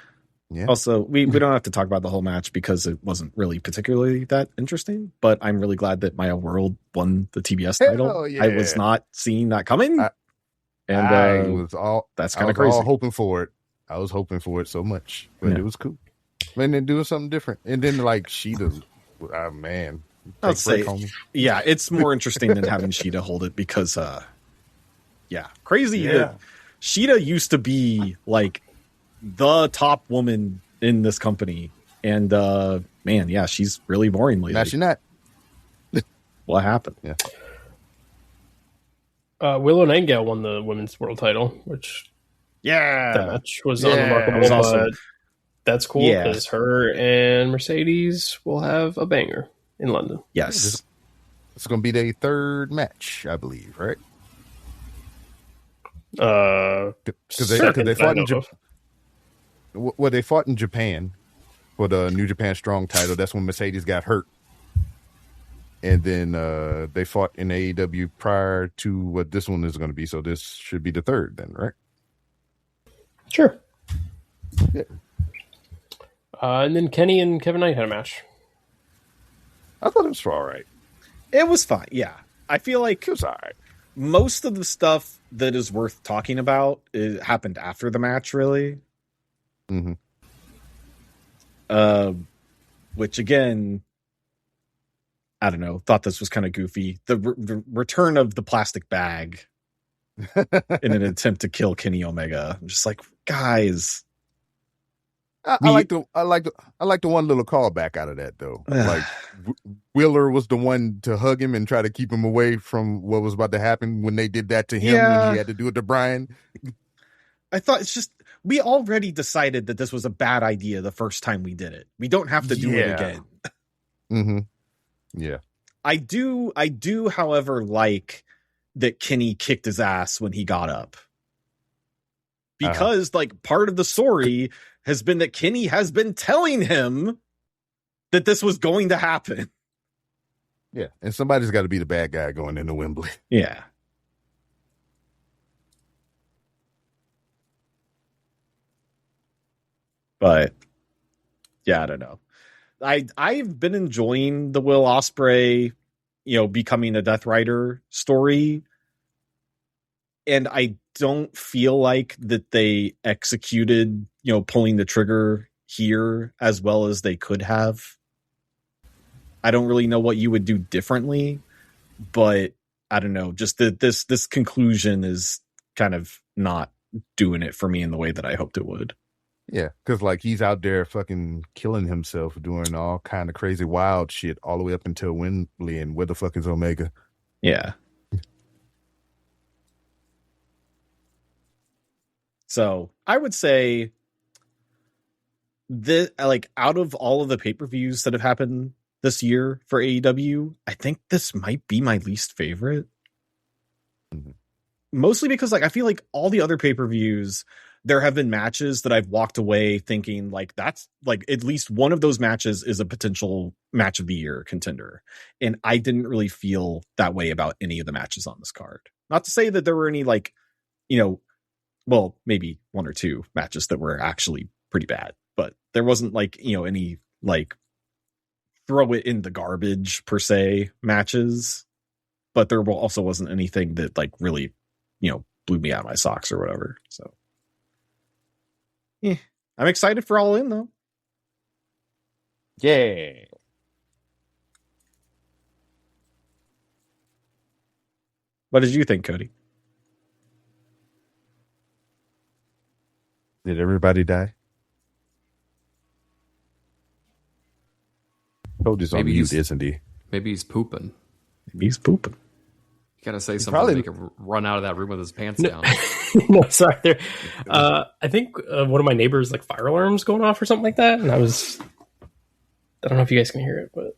yeah. Also, we don't have to talk about the whole match because it wasn't really particularly that interesting. But I'm really glad that Maya World won the TBS title. Yeah. I was not seeing that coming. That's kind of crazy. Hoping for it. I was hoping for it so much, but it was cool. And then doing something different, and then like Sheeta, man. I'll say, yeah, it's more interesting than having Sheeta hold it because, crazy. Yeah. Sheeta used to be like the top woman in this company, and man, yeah, she's really boring lately. Now she's not. What happened? Yeah. Willow Nightingale won the women's world title, which that match was unremarkable. That was awesome. that's cool because her and Mercedes will have a banger in London. Yes. It's going to be their third match, I believe, right? Because they fought in Japan. Well, they fought in Japan for the New Japan Strong title. That's when Mercedes got hurt. And then they fought in AEW prior to what this one is going to be. So this should be the third then, right? Sure. Yeah. And then Kenny and Kevin Knight had a match. I thought it was all right. It was fine, yeah. I feel like it was all right. Most of the stuff that is worth talking about happened after the match, really. Mm-hmm. Which, again, I don't know, thought this was kind of goofy. The return of the plastic bag in an attempt to kill Kenny Omega. I'm just like, guys. I like the one little callback out of that though. Like Wheeler was the one to hug him and try to keep him away from what was about to happen when they did that to him when he had to do it to Brian. I thought it's just we already decided that this was a bad idea the first time we did it. We don't have to do it again. Mm-hmm. Yeah. I do, however, like that Kenny kicked his ass when he got up. Because like part of the story has been that Kenny has been telling him that this was going to happen. Yeah, and somebody's got to be the bad guy going into Wembley. Yeah. But yeah, I don't know. I've been enjoying the Will Ospreay, becoming a Death Rider story. And I don't feel like that they executed, pulling the trigger here as well as they could have. I don't really know what you would do differently, but I don't know. Just that this conclusion is kind of not doing it for me in the way that I hoped it would. Yeah, because like he's out there fucking killing himself, doing all kind of crazy wild shit all the way up until Wembley, and where the fuck is Omega? Yeah. So I would say that, like, out of all of the pay-per-views that have happened this year for AEW, I think this might be my least favorite. Mm-hmm. Mostly because, like, I feel like all the other pay-per-views, there have been matches that I've walked away thinking, like, that's, like, at least one of those matches is a potential match of the year contender. And I didn't really feel that way about any of the matches on this card. Not to say that there were any, like, well, maybe one or two matches that were actually pretty bad, but there wasn't like, any like throw it in the garbage per se matches, but there also wasn't anything that like really, blew me out of my socks or whatever. So yeah, I'm excited for All In though. Yeah. What did you think, Cody? Did everybody die? Cody's on mute, isn't he? Maybe he's pooping. Maybe he's pooping. You gotta say something to make him run out of that room with his pants down. No, sorry. There, I think one of my neighbors' like fire alarms going off or something like that, and I don't know if you guys can hear it, but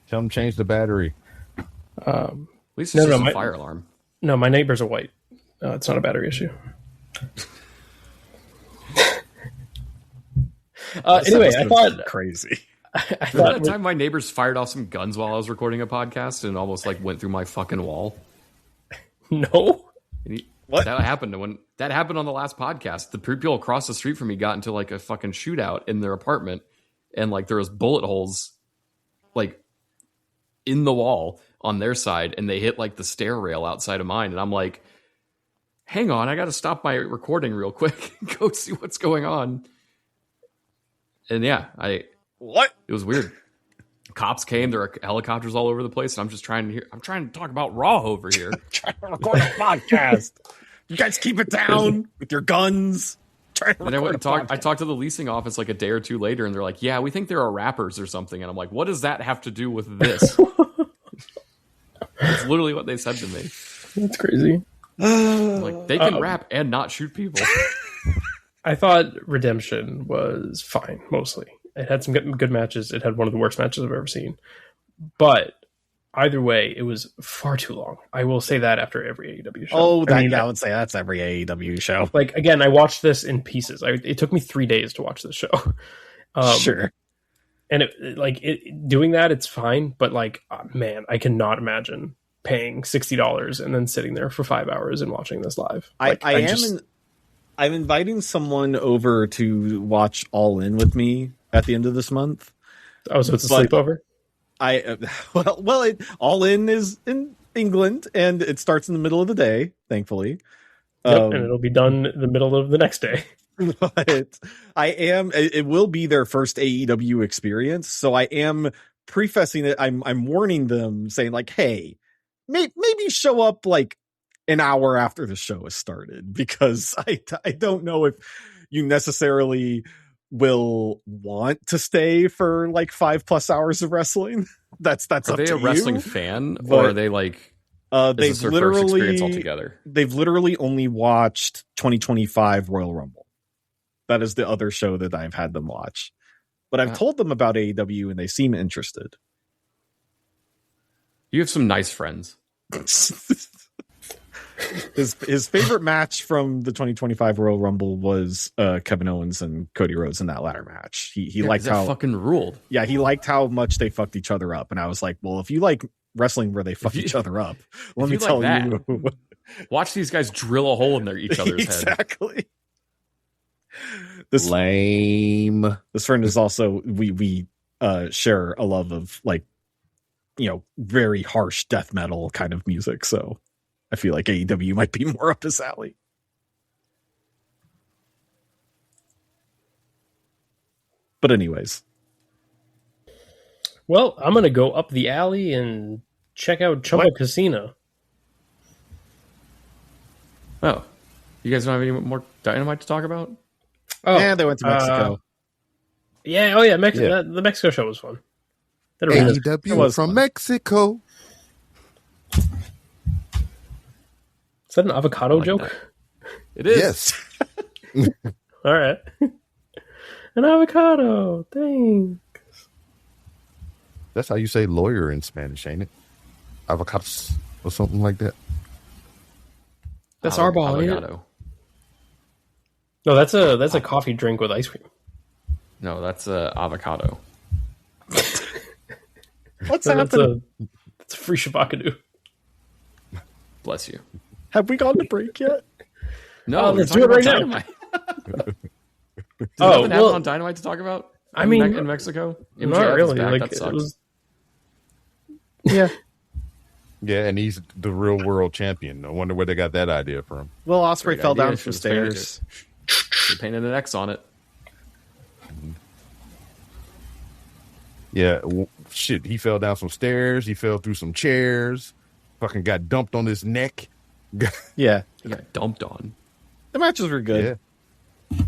tell him change the battery. At least it's just a fire alarm. No, my neighbors are white. It's not a battery issue. Anyway, I thought crazy. I thought at the time my neighbors fired off some guns while I was recording a podcast and almost like went through my fucking wall. No, what that happened when that happened on the last podcast. The people across the street from me got into like a fucking shootout in their apartment, and like there was bullet holes like in the wall on their side, and they hit like the stair rail outside of mine, and I'm like, hang on, I got to stop my recording real quick and go see what's going on. And yeah, it was weird. Cops came, there are helicopters all over the place, and I'm trying to talk about Raw over here. Trying to record a podcast. You guys keep it down with your guns. And I talked to the leasing office like a day or two later, and they're like, yeah, we think there are rappers or something. And I'm like, what does that have to do with this? It's literally what they said to me. That's crazy. Like, they can rap and not shoot people. I thought Redemption was fine, mostly. It had some good matches. It had one of the worst matches I've ever seen. But either way, it was far too long. I will say that after every AEW show. Oh, I would say that's every AEW show. Like, again, I watched this in pieces. It took me 3 days to watch this show. Sure. And doing that, it's fine. But like, man, I cannot imagine paying $60 and then sitting there for 5 hours and watching this live. I'm inviting someone over to watch All In with me at the end of this month. Oh, so it's a sleepover? All In is in England, and it starts in the middle of the day, thankfully. Yep, and it'll be done in the middle of the next day. But it will be their first AEW experience, so I am prefacing it. I'm warning them, saying like, hey, maybe show up like an hour after the show has started, because I don't know if you necessarily will want to stay for like 5+ hours of wrestling. That's are up to they a you. wrestling fan, or are they like they've first experience altogether? They've literally only watched 2025 Royal Rumble. That is the other show that I've had them watch. But I've told them about AEW and they seem interested. You have some nice friends. His favorite match from the 2025 Royal Rumble was Kevin Owens and Cody Rhodes in that ladder match. He liked how fucking ruled. Yeah, he liked how much they fucked each other up, and I was like, well, if you like wrestling where they fuck each other up, let me tell you. Watch these guys drill a hole in each other's head. Exactly. Lame. This friend is also we share a love of like, very harsh death metal kind of music, so I feel like AEW might be more up his alley. But anyways. Well, I'm going to go up the alley and check out Chumba Casino. Oh. You guys don't have any more Dynamite to talk about? Oh, yeah, they went to Mexico. Mexico. The Mexico show was fun. AEW from Mexico. Is that an avocado joke? It is. Yes. All right. An avocado. Thanks. That's how you say lawyer in Spanish, ain't it? Avocados or something like that. That's our ball, ain't it? No, that's a coffee drink with ice cream. No, that's avocado. What's happening? It's a free shabakadoo. Bless you. Have we gone to break yet? No, let's do it right now. Nothing happen on Dynamite to talk about? In Mexico? Not really. That sucks. Yeah. Yeah, and he's the real world champion. I wonder where they got that idea from. Well, Ospreay fell down some stairs. They painted an X on it. Yeah, shit. He fell down some stairs. He fell through some chairs. Fucking got dumped on his neck. Yeah. He got dumped on. The matches were good. Yeah.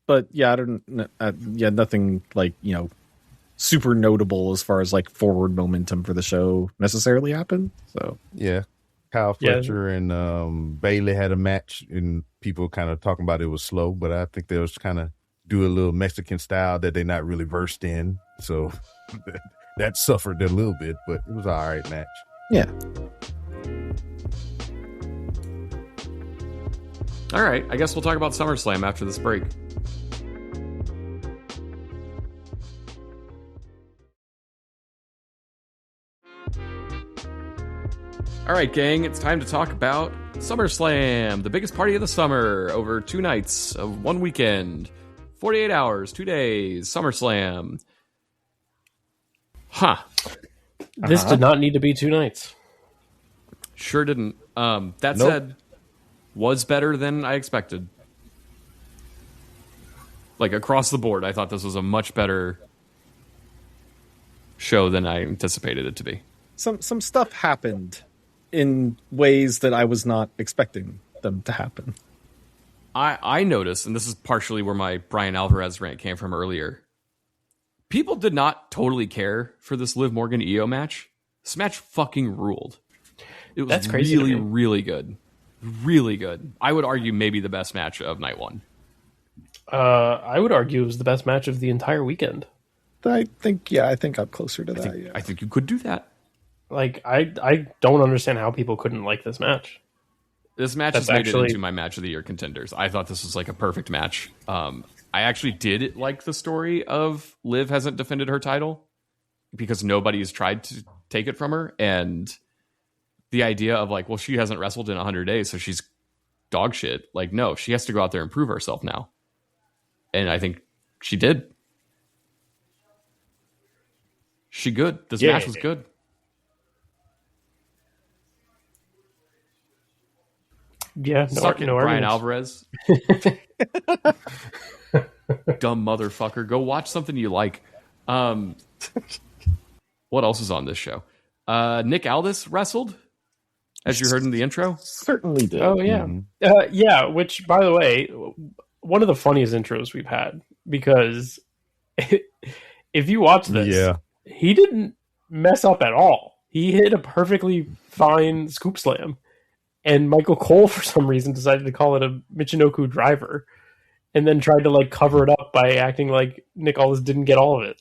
But yeah, I don't. Nothing like super notable as far as like forward momentum for the show necessarily happened. So yeah, Kyle Fletcher and Bailey had a match, and people kind of talking about it was slow, but I think they was kind of do a little Mexican style that they're not really versed in, so that suffered a little bit, but it was an all right match. Yeah. All right, I guess we'll talk about SummerSlam after this break. All right, gang, it's time to talk about SummerSlam, the biggest party of the summer, over 2 nights of 1 weekend, 48 hours, 2 days, SummerSlam. Huh. This did not need to be 2 nights. Sure didn't. That said, was better than I expected. Like, across the board, I thought this was a much better show than I anticipated it to be. Some stuff happened in ways that I was not expecting them to happen. I noticed, and this is partially where my Brian Alvarez rant came from earlier, people did not totally care for this Liv Morgan EO match. This match fucking ruled. It was That's crazy really, really good. Really good. I would argue maybe the best match of night one. I would argue it was the best match of the entire weekend. I think I'm closer to that. Yeah. I think you could do that. Like, I don't understand how people couldn't like this match. This match has made it into my match of the year contenders. I thought this was like a perfect match. I actually did like the story of Liv hasn't defended her title because nobody's tried to take it from her. And the idea of like, well, she hasn't wrestled in 100 days, so she's dog shit. Like, no, she has to go out there and prove herself now. And I think she did. She good. This match was good. Yeah, Suck it, no Brian arguments. Alvarez. Dumb motherfucker. Go watch something you like. What else is on this show? Nick Aldis wrestled, as you heard in the intro. Certainly did. Oh, yeah. Yeah, which, by the way, one of the funniest intros we've had, because if you watch this, he didn't mess up at all. He hit a perfectly fine scoop slam. And Michael Cole, for some reason, decided to call it a Michinoku driver, and then tried to like cover it up by acting like Nick Aldis didn't get all of it.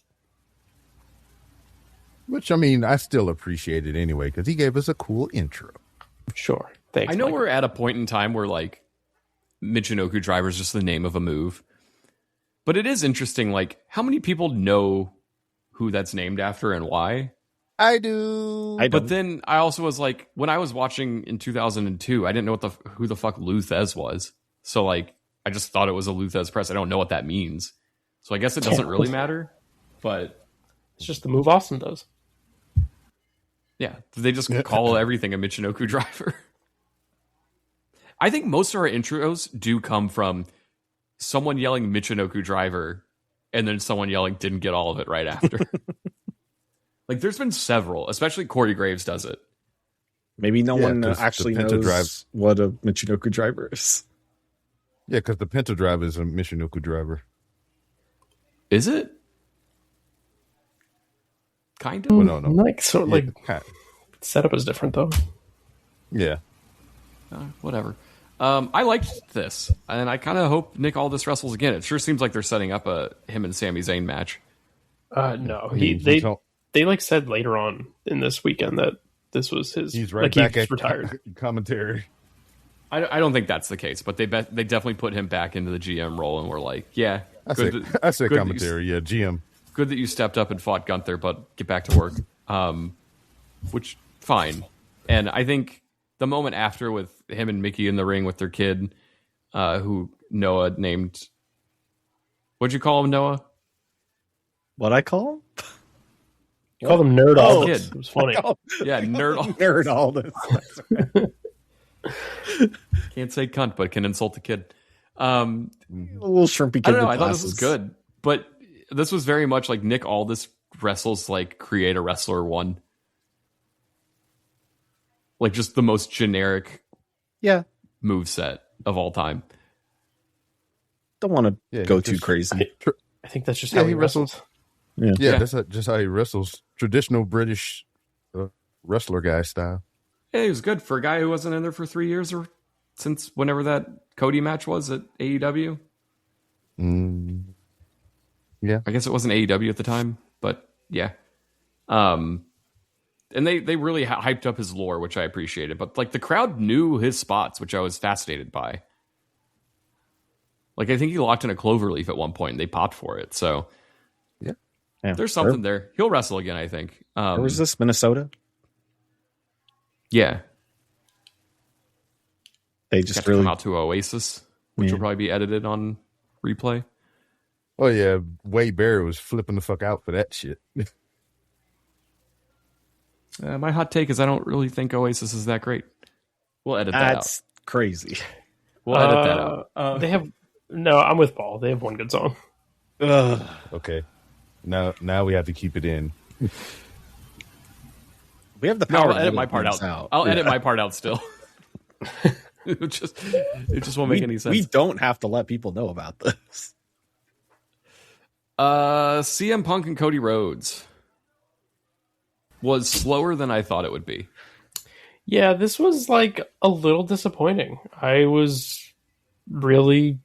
Which, I mean, I still appreciate it anyway, because he gave us a cool intro. Sure. Thanks. I know Michael. we're at a point in time where like Michinoku driver is just the name of a move. But it is interesting, like, how many people know who that's named after and why? I do. But then I also was like, when I was watching in 2002, I didn't know who the fuck Luthez was. So like, I just thought it was a Luthez press. I don't know what that means. So I guess it doesn't really matter. But it's just the move Austin does. Yeah, they just call everything a Michinoku driver. I think most of our intros do come from someone yelling Michinoku driver and then someone yelling didn't get all of it right after. Like, there's been several, especially Corey Graves does it. Maybe no one 'cause actually the knows Pentadrive- what a Michinoku driver is. Yeah, because the Penta drive is a Michinoku driver. Is it? Kind of? Well, no. Like, so, like, Yeah. setup is different, though. Yeah. Whatever. I liked this, and I kind of hope Nick Aldis wrestles again. It sure seems like they're setting up a him and Sami Zayn match. No, They they like said later on in this weekend that this was his. He's right like, back he's at retired. commentary. I don't think that's the case, but they definitely put him back into the GM role, and we're like, yeah, I said good commentary. Yeah, GM. Good that you stepped up and fought Gunther, but get back to work. Which, fine. And I think the moment after with him and Mickey in the ring with their kid, who Noah named... What'd you call him, Noah? What I call him? You called him Nerd Aldis. Kid. It was funny. Yeah, nerd. Nerd Aldis. Can't say cunt, but can insult the kid. A little shrimpy kid. I don't know. with I thought this glasses. was good, but this was very much like Nick Aldis wrestles like Create a Wrestler 1. Like just the most generic move set of all time. Don't want to go too just- crazy. I think that's just how he wrestles. Yeah, that's just how he wrestles. Traditional British wrestler guy style. Yeah, he was good for a guy who wasn't in there for 3 years or since whenever that Cody match was at AEW. Yeah. I guess it wasn't AEW at the time, but yeah. And they really hyped up his lore, which I appreciated. But like the crowd knew his spots, which I was fascinated by. Like I think he locked in a cloverleaf at one point and they popped for it. So Yeah. there's something there. He'll wrestle again, I think. Where was this? Minnesota? Yeah. They Got just to really come out to Oasis, which will probably be edited on replay. Oh yeah, Wade Barrett was flipping the fuck out for that shit. My hot take is I don't really think Oasis is that great. We'll edit that That's crazy. We'll edit that out. They have I'm with Paul. They have one good song. Okay. Now we have to keep it in. We have the No, power. I'll edit my part out. I'll edit my part out still. it just won't make any sense. We don't have to let people know about this. CM Punk and Cody Rhodes was slower than I thought it would be. Yeah, this was like a little disappointing. I was really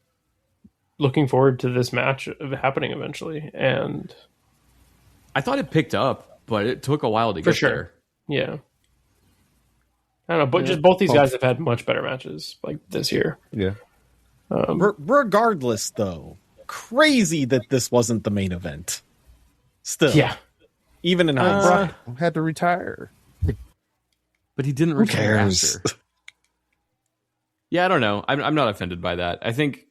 looking forward to this match happening eventually. And I thought it picked up, but it took a while to get there. Yeah. I don't know, but just both these guys have had much better matches like this year. Yeah. Regardless, though, crazy that this wasn't the main event. Still, Yeah. even in hindsight, Brock had to retire. But he didn't retire after. Yeah, I don't know. I'm not offended by that. I think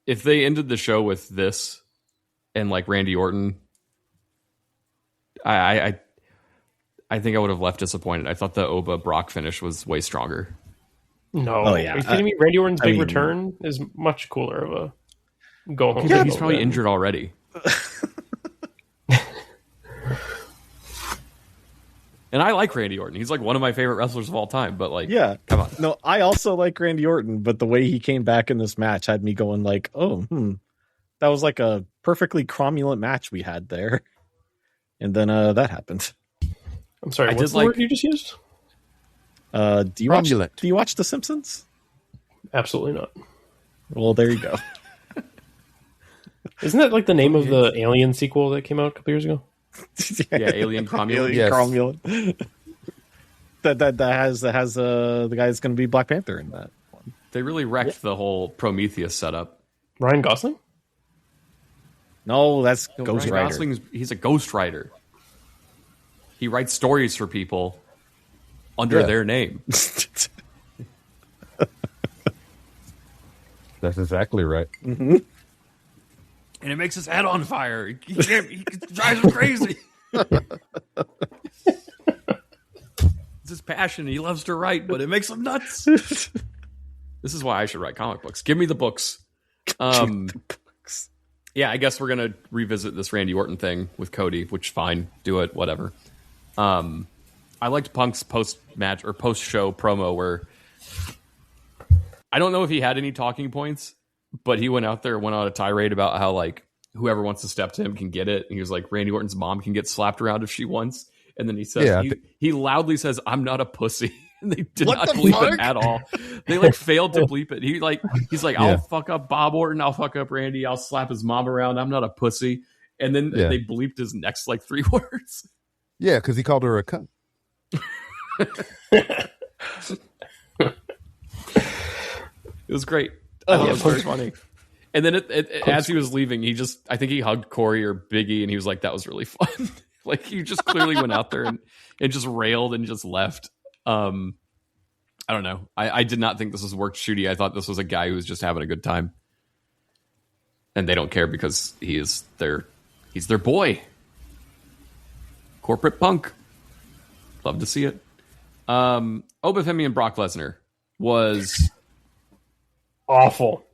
if they ended the show with this and like Randy Orton, I think I would have left disappointed. I thought the Oba Brock finish was way stronger. No. Oh, yeah. Are you kidding me? Randy Orton's big mean- return is much cooler of a go home. Yeah, he's probably injured already. And I like Randy Orton. He's like one of my favorite wrestlers of all time. But like, yeah, come on. No, I also like Randy Orton, but the way he came back in this match had me going like, that was like a perfectly cromulent match we had there, and then that happened. I'm sorry, I what's did the like- word you just used? Do you watch The Simpsons? Absolutely not. Well, there you go. Isn't that like the name of the Alien sequel that came out a couple years ago? Yeah, Alien Cromulent. Alien Cromulent. that has the guy that's going to be Black Panther in that one. They really wrecked the whole Prometheus setup. Ryan Gosling? No, that's No, Ghost Ryan Rider. Gosling's, he's a ghostwriter. He writes stories for people under their name. That's exactly right. Mm-hmm. And it makes his head on fire. He drives him crazy. It's his passion. He loves to write, but it makes him nuts. This is why I should write comic books. Give me the books. Yeah, I guess we're going to revisit this Randy Orton thing with Cody, which fine. Do it. Whatever. I liked Punk's post-match or post-show promo where I don't know if he had any talking points, but he went out there and went on a tirade about how like whoever wants to step to him can get it. And he was like, Randy Orton's mom can get slapped around if she wants. And then he says, he loudly says, "I'm not a pussy." And they did not bleep it at all. They like failed to bleep it. He's like, I'll fuck up Bob Orton. I'll fuck up Randy. I'll slap his mom around. I'm not a pussy. And then they bleeped his next like 3 words. Yeah, because he called her a cunt. It was great. I thought it was very funny. And then as he was leaving, I think he hugged Corey or Biggie, and he was like, that was really fun. Like, he just clearly went out there and just railed and just left. I don't know. I did not think this was work shooty. I thought this was a guy who was just having a good time. And they don't care because he's their boy. Corporate Punk. Love to see it. Obafemi and Brock Lesnar was awful.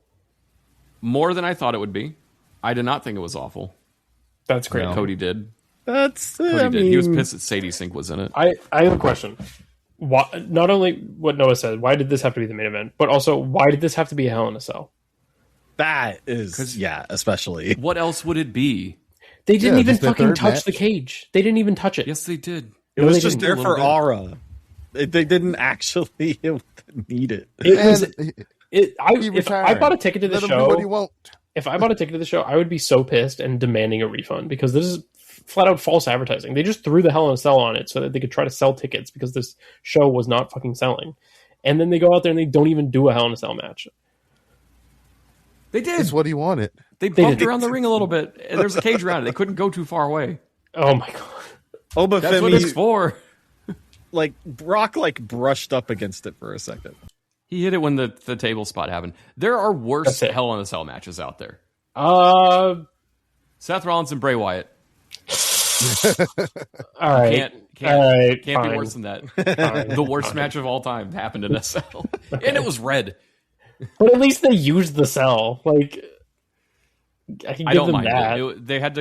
More than I thought it would be. I did not think it was awful. That's great. No. Cody did. Cody did. He was pissed that Sadie Sink was in it. I have a question. Why, not only what Noah said, why did this have to be the main event, but also why did this have to be a Hell in a Cell? That is, especially. What else would it be? They didn't even fucking touch the cage. They didn't even touch it. Yes, they did. It was just there for aura. They didn't actually need it. If I bought a ticket to the show, if I bought a ticket to the show, I would be so pissed and demanding a refund because this is flat out false advertising. They just threw the Hell in a Cell on it so that they could try to sell tickets because this show was not fucking selling. And then they go out there and they don't even do a Hell in a Cell match. They did. That's what he wanted. They bumped around the ring a little bit, and there's a cage around it. They couldn't go too far away. Oh my god! That's what it's for. Like Brock, brushed up against it for a second. He hit it when the table spot happened. There are worse Hell in a Cell matches out there. Seth Rollins and Bray Wyatt. All right. Can't be worse than that. The worst match of all time happened in a cell, and it was red. But at least they used the cell. Like, I can give don't them mind that. it. They had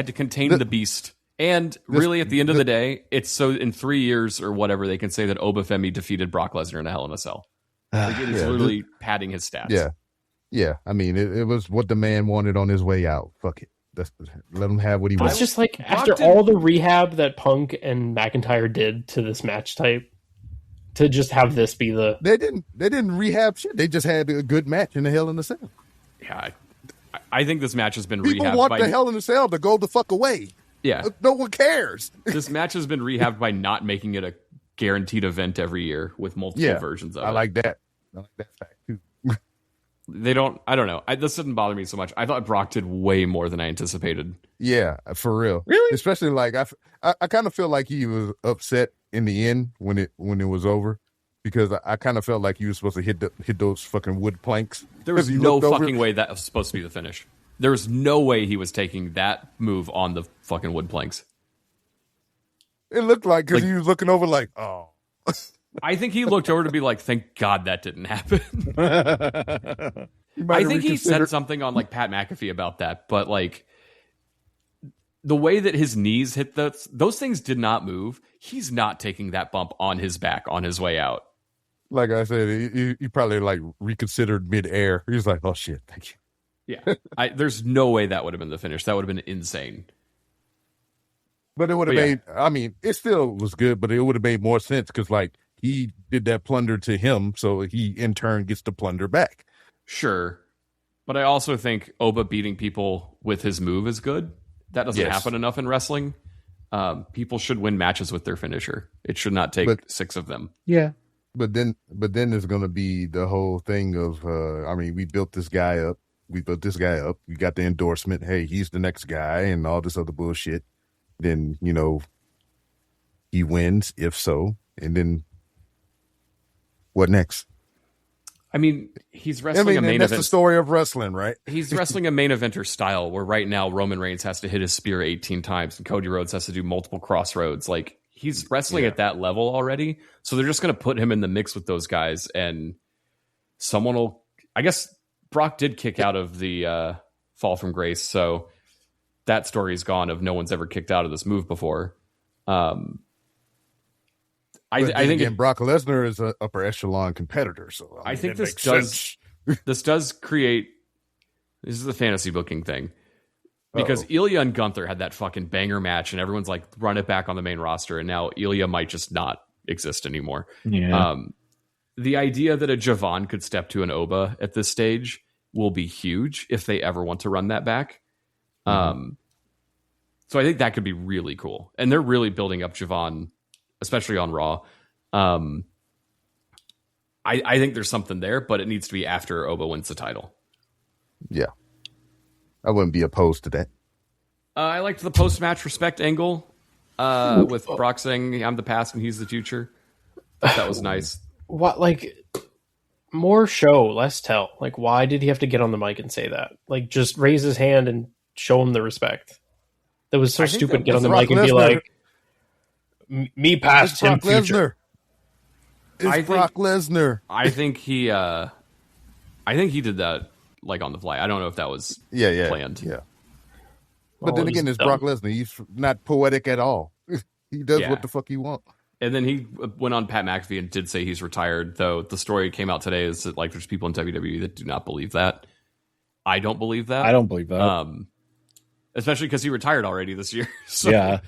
to contain the beast. And really, at the end of the day, it's so in 3 years or whatever they can say that Obafemi defeated Brock Lesnar in a Hell in a Cell. Like, it is literally padding his stats. Yeah. I mean, it was what the man wanted on his way out. Fuck it. Let him have what he wants. It's just like after all the rehab that Punk and McIntyre did to this match type, to just have this be the they didn't rehab shit. They just had a good match in the Hell in a Cell. Yeah, I think this match has been People rehabbed want by the Hell in a Cell to go the fuck away. yeah. No one cares. This match has been rehabbed by not making it a guaranteed event every year with multiple versions of it. I like that. I like that fact too. They don't. I don't know. This didn't bother me so much. I thought Brock did way more than I anticipated. Yeah, for real. Really? Especially like I kind of feel like he was upset in the end when it was over, because I kind of felt like he was supposed to hit those fucking wood planks. There was no fucking way that was supposed to be the finish. There was no way he was taking that move on the fucking wood planks. It looked like, because he was looking over like, oh. I think he looked over to be like, thank God that didn't happen. I think he said something on like Pat McAfee about that, but like the way that his knees hit those things did not move. He's not taking that bump on his back on his way out. Like I said, he probably like reconsidered midair. He was like, oh shit, thank you. Yeah. There's no way that would have been the finish. That would have been insane. But it would have made, I mean, it still was good, but it would have made more sense because like he did that plunder to him, so he in turn gets the plunder back. Sure. But I also think Oba beating people with his move is good. That doesn't happen enough in wrestling. People should win matches with their finisher. It should not take 6 of them. Yeah. But then there's going to be the whole thing of, I mean, we built this guy up. We got the endorsement. Hey, he's the next guy and all this other bullshit. Then, you know, he wins, if so. And then what next? I mean, he's wrestling a main event. That's the story of wrestling, right? He's wrestling a main eventer style where right now Roman Reigns has to hit his spear 18 times and Cody Rhodes has to do multiple crossroads. Like, he's wrestling at that level already. So they're just going to put him in the mix with those guys and someone will... I guess Brock did kick out of the Fall from Grace, so that story is gone of no one's ever kicked out of this move before. I think Brock Lesnar is an upper echelon competitor, so I think this does create. This is a fantasy booking thing because Ilya and Gunther had that fucking banger match, and everyone's like, run it back on the main roster, and now Ilya might just not exist anymore. Yeah. The idea that a Javon could step to an Oba at this stage will be huge if they ever want to run that back. So I think that could be really cool, and they're really building up Javon, especially on Raw. I think there's something there, but it needs to be after Oba wins the title. Yeah. I wouldn't be opposed to that. I liked the post-match respect angle with Brock saying, I'm the past and he's the future. That was nice. What, like, more show, less tell. Like, why did he have to get on the mic and say that? Like, just raise his hand and show him the respect. That was so stupid. Get on the mic and be like, me past him future. It's Brock Lesnar. I think he did that like on the fly. I don't know if that was planned. Yeah. But then again, it's Brock Lesnar. He's not poetic at all. He does what the fuck he wants. And then he went on Pat McAfee and did say he's retired, though the story came out today is that like there's people in WWE that do not believe that. I don't believe that. I don't believe that. Especially because he retired already this year. So, yeah.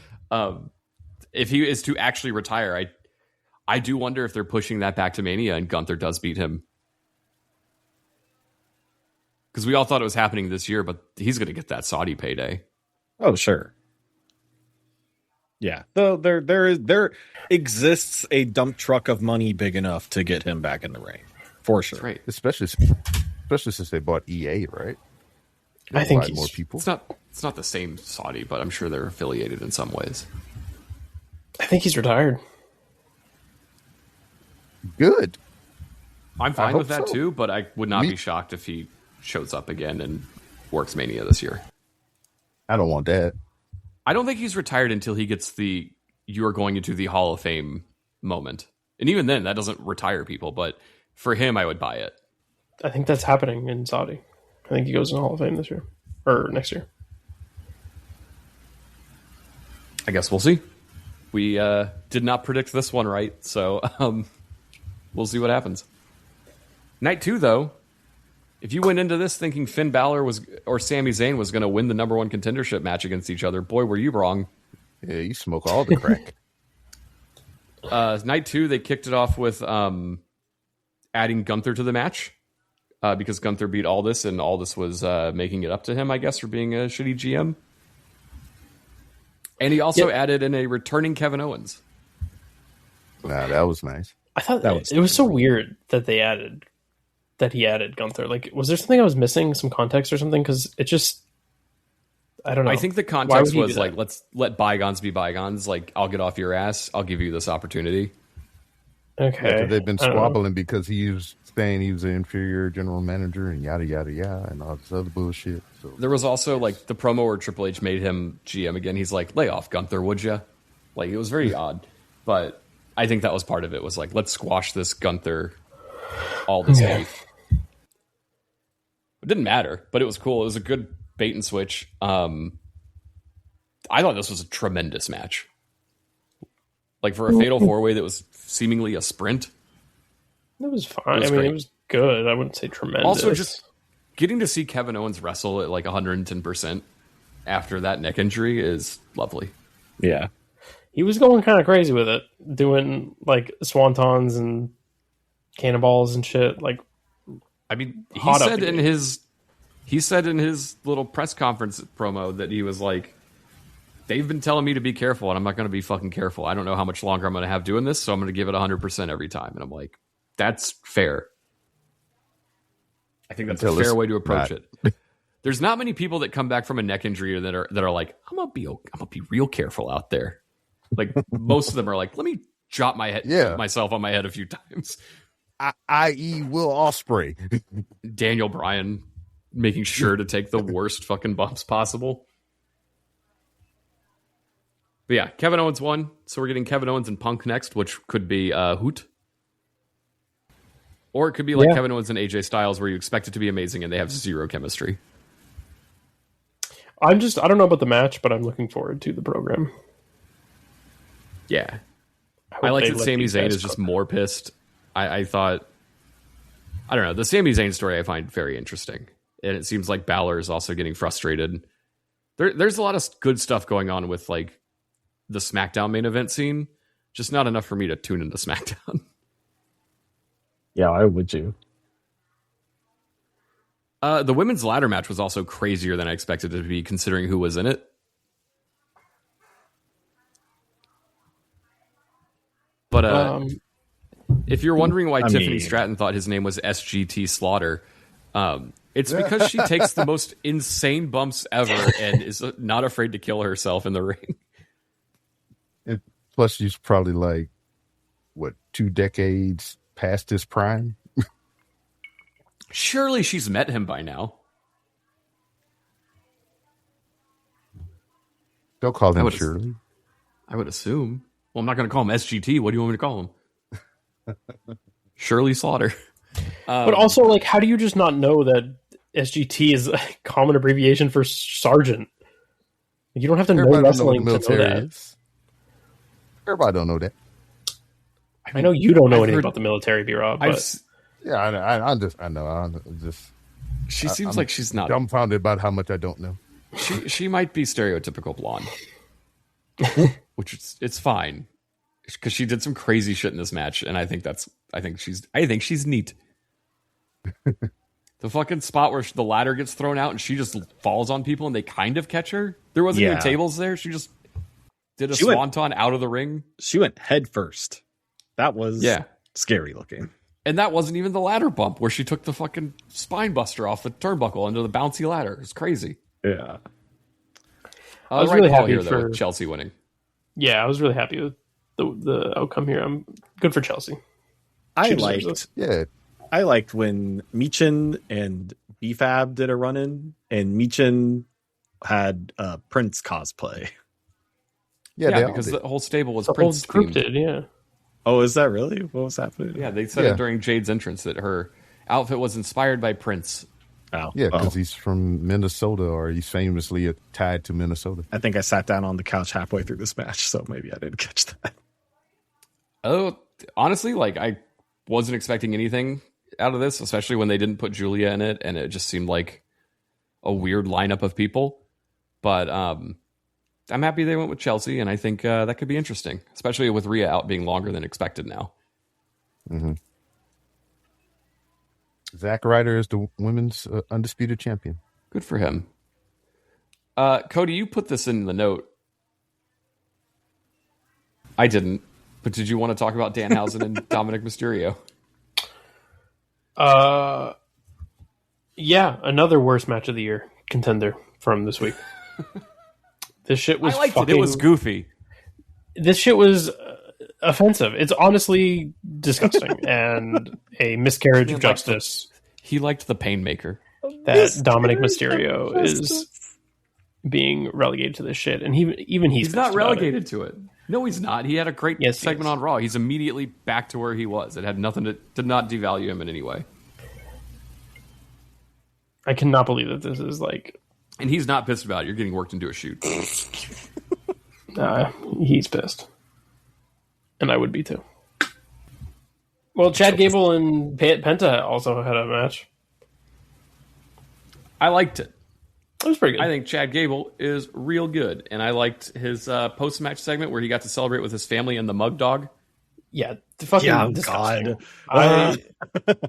If he is to actually retire, I do wonder if they're pushing that back to Mania and Gunther does beat him. Because we all thought it was happening this year, but he's going to get that Saudi payday. Oh, sure. Yeah. Though there exists a dump truck of money big enough to get him back in the ring. For sure. That's right. Especially since they bought EA, right? I think more people. It's not the same Saudi, but I'm sure they're affiliated in some ways. I think he's retired. Good. I'm fine with that too, but I would not be shocked if he shows up again and works Mania this year. I don't want that. I don't think he's retired until he gets you're going into the Hall of Fame moment. And even then, that doesn't retire people, but for him, I would buy it. I think that's happening in Saudi. I think he goes in the Hall of Fame this year. Or next year. I guess we'll see. We did not predict this one right, so we'll see what happens. Night 2, though, if you went into this thinking Finn Balor or Sami Zayn was going to win the number 1 contendership match against each other, boy, were you wrong. Yeah, you smoke all the crack. Night 2, they kicked it off with adding Gunther to the match. because Gunther beat Aldis, and Aldis was making it up to him, I guess, for being a shitty GM. And he also added in a returning Kevin Owens. Nah, that was nice. I thought it was so weird that he added Gunther. Like, was there something I was missing, some context or something? Because it just, I don't know. I think the context was like, let's let bygones be bygones. Like, I'll get off your ass. I'll give you this opportunity. Okay. Yeah, they've been squabbling because he was saying he was an inferior general manager and yada, yada, yada, and all this other bullshit. So. There was also, like, the promo where Triple H made him GM again. He's like, lay off Gunther, would ya? Like, it was very odd. But I think that was part of it, was like, let's squash this Gunther, all this beef. It didn't matter, but it was cool. It was a good bait and switch. I thought this was a tremendous match. Like, for a Fatal 4-Way that was seemingly a sprint. It was fine. It was good. I wouldn't say tremendous. Also, just getting to see Kevin Owens wrestle at like 110% after that neck injury is lovely. Yeah. He was going kind of crazy with it, doing like swantons and cannonballs and shit. Like, I mean, he said in his little press conference promo that he was like, they've been telling me to be careful, and I'm not going to be fucking careful. I don't know how much longer I'm going to have doing this, so I'm going to give it 100% every time. And I'm like, that's fair. I think that's a fair way to approach it. There's not many people that come back from a neck injury that are like, I'm gonna be real careful out there. Like, most of them are like, let me drop myself on my head a few times. I.e. Will Ospreay. Daniel Bryan making sure to take the worst fucking bumps possible. But yeah, Kevin Owens won, so we're getting Kevin Owens and Punk next, which could be Hoot. Or it could be like Kevin Owens and AJ Styles, where you expect it to be amazing and they have zero chemistry. I don't know about the match, but I'm looking forward to the program. Yeah. I like that Sami Zayn is just more pissed. I thought, I don't know, the Sami Zayn story I find very interesting. And it seems like Balor is also getting frustrated. There's a lot of good stuff going on with like the SmackDown main event scene, just not enough for me to tune into SmackDown. Yeah, why would you? The women's ladder match was also crazier than I expected it to be, considering who was in it. But if you're wondering why Tiffany Stratton thought his name was SGT Slaughter, it's because she takes the most insane bumps ever and is not afraid to kill herself in the ring. And plus, she's probably like, 2 decades past his prime? Surely she's met him by now. Don't call him Shirley. I would assume. Well, I'm not going to call him SGT. What do you want me to call him? Shirley Slaughter. But also, like, how do you just not know that SGT is a common abbreviation for sergeant? You don't have to know wrestling to know that. Everybody don't know that. I know you don't know anything about the military, B-Rob. Yeah, I know. She seems like she's not dumbfounded about how much I don't know. She might be stereotypical blonde, which it's fine because she did some crazy shit in this match, and I think she's neat. The fucking spot where the ladder gets thrown out and she just falls on people and they kind of catch her. There wasn't even tables there. She just did a swanton out of the ring. She went head first. That was scary looking. And that wasn't even the ladder bump where she took the fucking spine buster off the turnbuckle into the bouncy ladder. It's crazy. Yeah. I was really happy with Chelsea winning. Yeah, I was really happy with the outcome here. I'm good for Chelsea. I liked when Michin and BFAB did a run-in, and Michin had Prince cosplay. Yeah, because the whole stable was Prince group did, yeah. Oh, is that really? What was happening? Yeah, they said it during Jade's entrance that her outfit was inspired by Prince. Oh. Yeah, because he's from Minnesota, or he's famously tied to Minnesota. I think I sat down on the couch halfway through this match, so maybe I didn't catch that. Oh, honestly, like, I wasn't expecting anything out of this, especially when they didn't put Julia in it, and it just seemed like a weird lineup of people. But I'm happy they went with Chelsea, and I think that could be interesting, especially with Rhea out being longer than expected now. Mm-hmm. Zack Ryder is the women's undisputed champion. Good for him. Cody, you put this in the note. I didn't, but did you want to talk about Danhausen and Dominic Mysterio? Yeah, another worst match of the year contender from this week. This shit was I liked it. It was goofy. This shit was offensive. It's honestly disgusting and a miscarriage of justice. He liked the Painmaker. That Dominic Mysterio is being relegated to this shit, and he's not relegated to it. No, he's not. He had a great segment on Raw. He's immediately back to where he was. It had nothing to did not devalue him in any way. I cannot believe that this is like. And he's not pissed about it. You're getting worked into a shoot. He's pissed, and I would be too. Well, Chad Gable and Penta also had a match. I liked it. It was pretty good. I think Chad Gable is real good, and I liked his post-match segment where he got to celebrate with his family and the Mug Dog. Yeah, fucking disgusting. I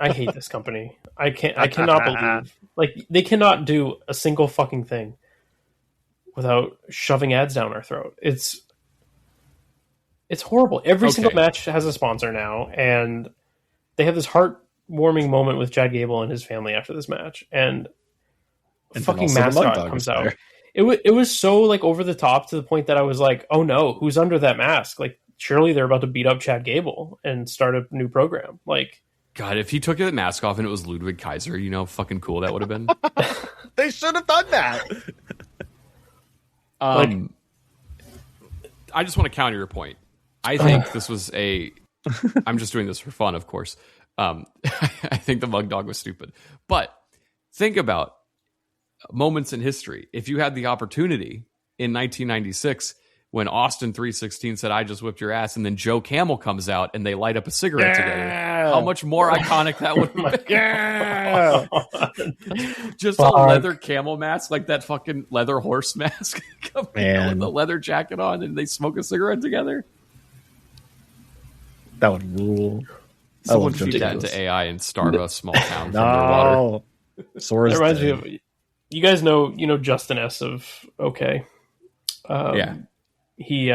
hate this company. I cannot believe they cannot do a single fucking thing without shoving ads down our throat. It's horrible. Every single match has a sponsor now, and they have this heartwarming moment with Chad Gable and his family after this match, and fucking mascot comes out. It was so like over the top to the point that I was like, oh no, who's under that mask? Like, surely they're about to beat up Chad Gable and start a new program. Like, God, if he took the mask off and it was Ludwig Kaiser, you know, fucking cool that would have been. They should have done that. I just want to counter your point. I think this was I'm just doing this for fun, of course. I think the Mug Dog was stupid. But think about moments in history. If you had the opportunity in 1996 when Austin 316 said, "I just whipped your ass," and then Joe Camel comes out and they light up a cigarette together, how much more iconic that would have been. Just a leather camel mask, like that fucking leather horse mask, with a leather jacket on, and they smoke a cigarette together. That would rule. Someone feed that into AI and starve a small town from underwater. That reminds me of, you guys know Justin S of OK. Yeah. He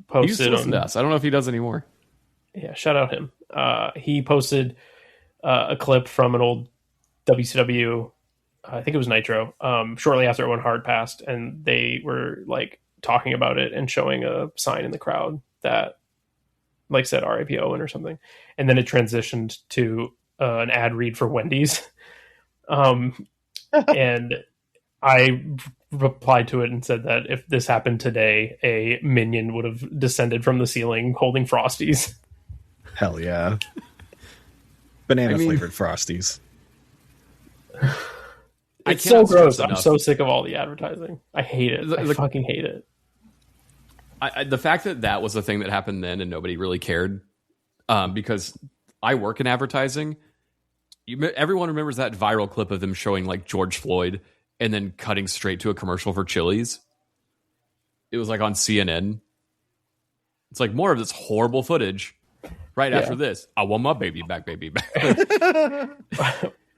posted. He used to listen to us. I don't know if he does anymore. Yeah, shout out him. He posted a clip from an old WCW, I think it was Nitro, shortly after it went hard passed, and they were like talking about it and showing a sign in the crowd that like said RIP Owen or something, and then it transitioned to an ad read for Wendy's, and I replied to it and said that if this happened today, a minion would have descended from the ceiling holding Frosties. Hell yeah. Banana flavored Frosties. It's so gross. I'm so sick of all the advertising. I hate it. I fucking hate it. The fact that was the thing that happened then and nobody really cared, because I work in advertising. Everyone remembers that viral clip of them showing like George Floyd and then cutting straight to a commercial for Chili's. It was like on CNN. It's like more of this horrible footage right after this. I want my baby back, baby back.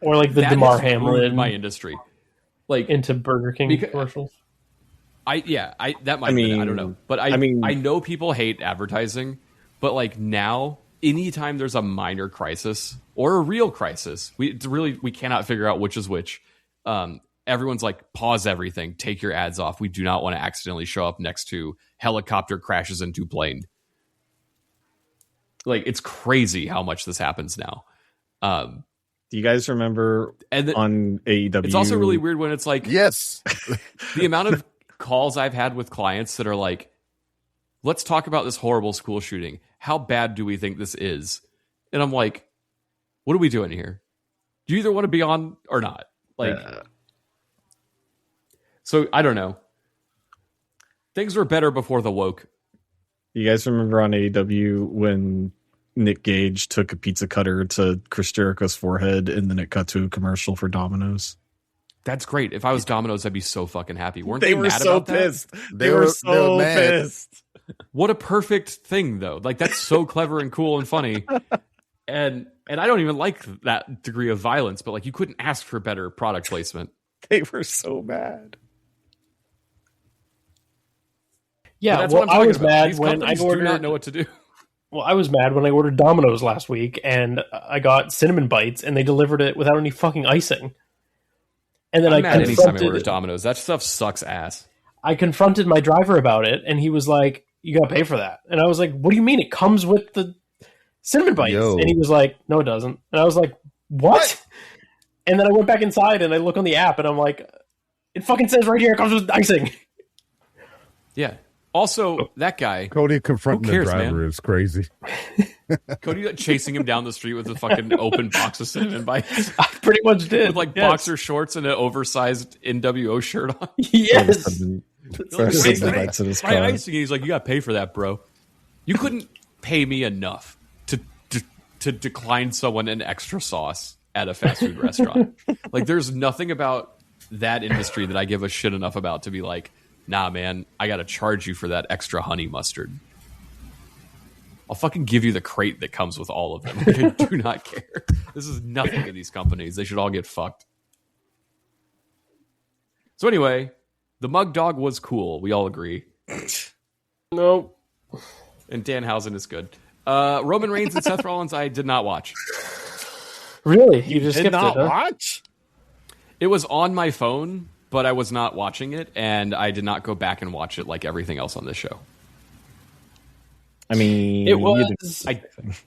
Or like the DeMar Hamlin, my industry, like into Burger King commercials. That might be, I don't know. But I know people hate advertising, but like now, anytime there's a minor crisis or a real crisis, we cannot figure out which is which. Everyone's like, pause everything, take your ads off. We do not want to accidentally show up next to helicopter crashes into plane. Like, it's crazy how much this happens now. Do you guys remember on AEW? It's also really weird when it's like, yes, the amount of calls I've had with clients that are like, let's talk about this horrible school shooting. How bad do we think this is? And I'm like, what are we doing here? Do you either want to be on or not? Like, so I don't know. Things were better before the woke. You guys remember on AEW when Nick Gage took a pizza cutter to Chris Jericho's forehead and then it cut to a commercial for Domino's? That's great. If I was Domino's, I'd be so fucking happy. Weren't they mad so about pissed. That? They were so pissed. What a perfect thing, though. Like, that's so clever and cool and funny. And And I don't even like that degree of violence, but like you couldn't ask for better product placement. They were so bad. Yeah, That's well, what I'm talking I was about. mad These when I companies ordered. do not know what to do. Well, I was mad when I ordered Domino's last week, and I got cinnamon bites, and they delivered it without any fucking icing. And then I'm mad anytime I order confronted. Domino's. That stuff sucks ass. I confronted my driver about it, and he was like, "You gotta pay for that." And I was like, "What do you mean? It comes with the cinnamon bites?" Yo. And he was like, "No, it doesn't." And I was like, "What?" And then I went back inside and I look on the app, and I'm like, "It fucking says right here it comes with icing." Yeah. Also, that guy, Cody confronting Who cares, the driver man? is crazy. Cody chasing him down the street with a fucking open box of cinnamon bites. I pretty much did. With like yes. boxer shorts and an oversized NWO shirt on. Yes. There's Like, cinnamon bites in his my car. icing. He's like, you got to pay for that, bro. You couldn't pay me enough to decline someone an extra sauce at a fast food restaurant. Like, there's nothing about that industry that I give a shit enough about to be like, nah, man, I got to charge you for that extra honey mustard. I'll fucking give you the crate that comes with all of them. Like, I do not care. This is nothing to these companies. They should all get fucked. So anyway, the mug dog was cool. We all agree. No. And Danhausen is good. Roman Reigns and Seth Rollins, I did not watch. Really? You just Did skipped not it, huh? watch? It was on my phone, but I was not watching it, and I did not go back and watch it like everything else on this show. I mean, It you was.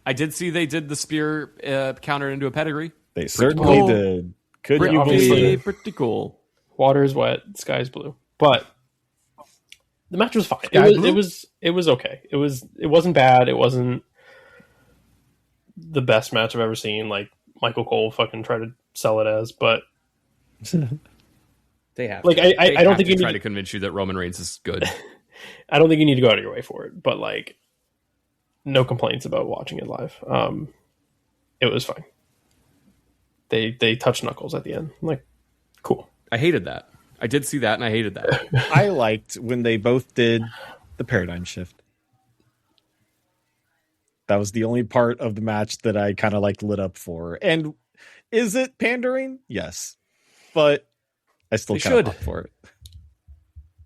I did see they did the spear counter into a pedigree. They certainly cool. did. Could you obviously. believe? Pretty cool. Water is wet, sky's blue. But the match was fine. Sky It blue? was okay. It wasn't bad. It wasn't the best match I've ever seen. Like Michael Cole fucking tried to sell it as, but They have Like, to. I They don't have think to you try need- to convince you that Roman Reigns is good. I don't think you need to go out of your way for it. But like, no complaints about watching it live. It was fine. They touched knuckles at the end. I'm like, cool. I hated that. I did see that, and I hated that. I liked when they both did the paradigm shift. That was the only part of the match that I kind of like lit up for. And is it pandering? Yes, but I still They kind of should. pop for it.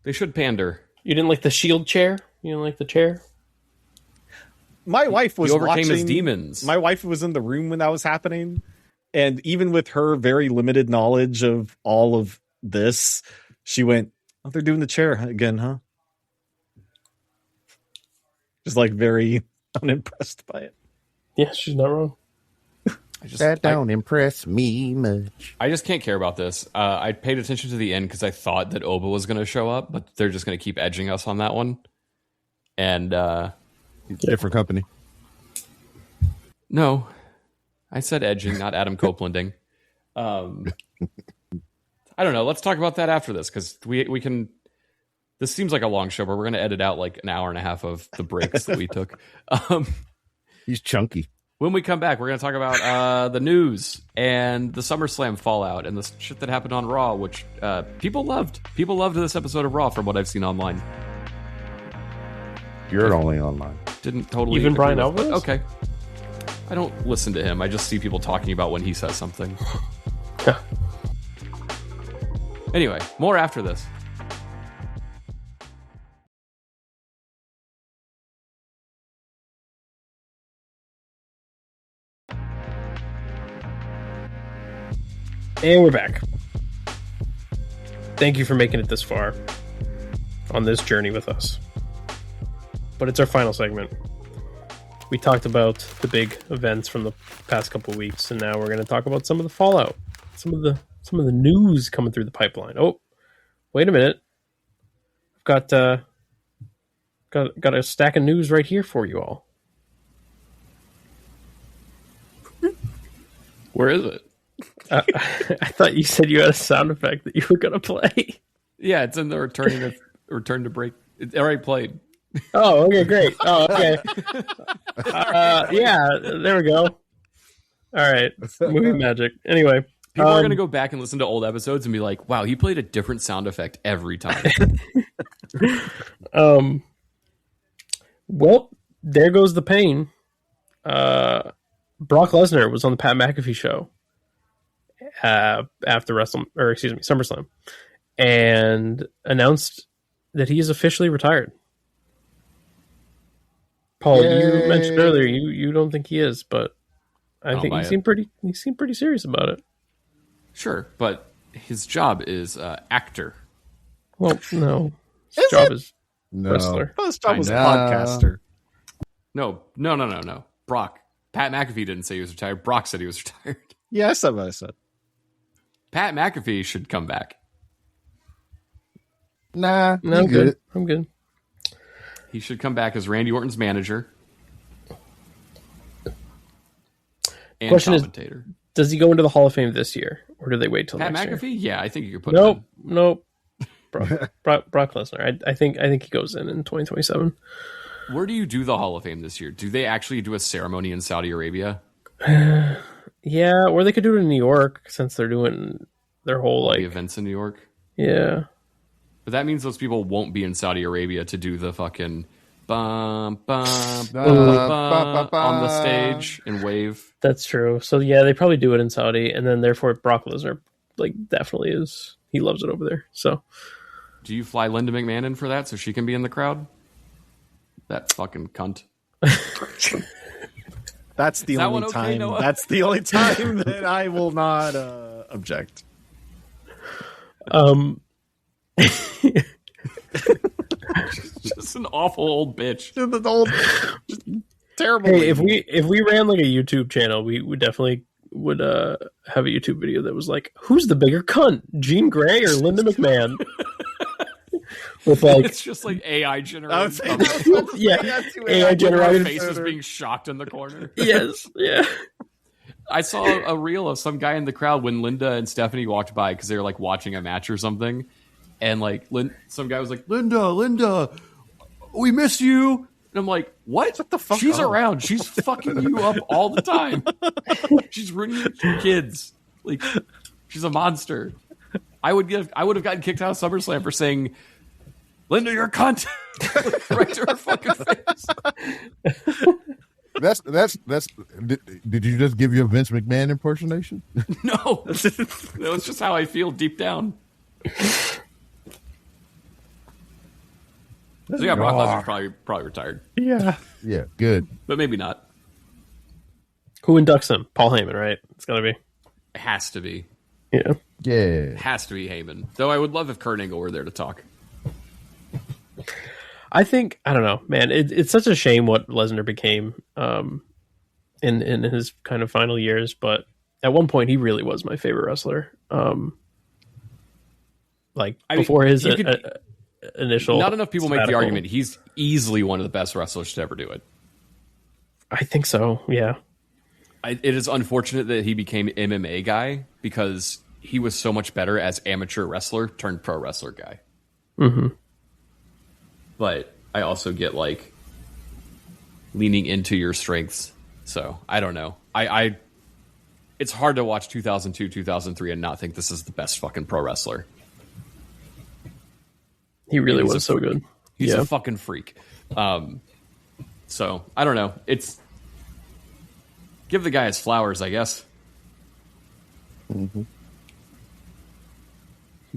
They should pander. You didn't like the shield chair? You didn't like the chair? My wife was He overcame his watching. demons. My wife was in the room when that was happening, and even with her very limited knowledge of all of this, she went, "Oh, they're doing the chair again, huh?" Just like very unimpressed by it. Yeah, she's not wrong. That don't impress me much. I just can't care about this. I paid attention to the end because I thought that Oba was going to show up, but they're just going to keep edging us on that one. And Different company. no, I said edging, not Adam Copelanding. I don't know. Let's talk about that after this because we can. This seems like a long show, but we're going to edit out like an hour and a half of the breaks that we took. He's chunky. When we come back, we're going to talk about the news and the Summer Slam fallout and the shit that happened on Raw, which people loved. People loved this episode of Raw from what I've seen online. You're only online. Didn't totally Even agree Brian with, but Alvarez? okay. I don't listen to him. I just see people talking about when he says something. Anyway, more after this. And we're back. Thank you for making it this far on this journey with us. But it's our final segment. We talked about the big events from the past couple of weeks, and now we're going to talk about some of the fallout, some of the news coming through the pipeline. Oh, wait a minute! I've got a stack of news right here for you all. Where is it? I thought you said you had a sound effect that you were going to play. Yeah, it's in the return to break. It already played. Oh, okay, great. Oh, okay. Yeah, there we go. All right, movie magic. Anyway, People are going to go back and listen to old episodes and be like, wow, he played a different sound effect every time. Well, there goes the pain. Brock Lesnar was on the Pat McAfee show after SummerSlam, and announced that he is officially retired. Paul, you mentioned earlier you don't think he is, but I think he seemed pretty serious about it. Sure, but his job is actor. Well, no, his job is wrestler. Well, his job was podcaster. No. Brock. Pat McAfee didn't say he was retired. Brock said he was retired. Yeah, I said what I said. Pat McAfee should come back. Nah, No, I'm good. I'm good. He should come back as Randy Orton's manager and Question commentator. Does he go into the Hall of Fame this year, or do they wait till Pat next McAfee? year? Yeah, I think you could put him in. Nope. Brock Lesnar. I think he goes in 2027. Where do you do the Hall of Fame this year? Do they actually do a ceremony in Saudi Arabia? Yeah, or they could do it in New York since they're doing their whole The events in New York? Yeah. But that means those people won't be in Saudi Arabia to do the fucking bum, bum, on the stage and wave. That's true. So yeah, they probably do it in Saudi, and then therefore Brock Lesnar definitely is. He loves it over there. So do you fly Linda McMahon in for that so she can be in the crowd? That fucking cunt. That's the only time. Noah? That's the only time that I will not object. Just an awful old bitch. Terrible. hey, if we ran like a YouTube channel, we would definitely would have a YouTube video that was like, who's the bigger cunt, Jean Grey or Linda McMahon? With it's just like AI generated. AI generated faces being shocked in the corner. Yes, yeah. I saw a reel of some guy in the crowd when Linda and Stephanie walked by because they were like watching a match or something, and like some guy was like, Linda, we miss you. And I'm like, what the fuck? She's around. She's fucking you up all the time. She's ruining your kids. Like, she's a monster. I would have gotten kicked out of SummerSlam for saying, Linda, you're a cunt. Right to her fucking face. That's. Did you just give your Vince McMahon impersonation? No, it's just how I feel deep down. So yeah, Brock Lesnar's probably retired. Yeah, good, but maybe not. Who inducts him? Paul Heyman, right? It's gonna be. It has to be. Yeah. It has to be Heyman. Though I would love if Kurt Angle were there to talk. I don't know, man. It's such a shame what Lesnar became in his kind of final years, but at one point he really was my favorite wrestler. Before his initial. Not enough people make the argument he's easily one of the best wrestlers to ever do it. I think so. Yeah. It is unfortunate that he became MMA guy because he was so much better as amateur wrestler turned pro wrestler guy. Mm-hmm. But I also get like leaning into your strengths. So I don't know. I it's hard to watch 2002, 2003 and not think this is the best fucking pro wrestler. He really was so good. He's a fucking freak. So I don't know. It's give the guy his flowers, I guess. Mm-hmm.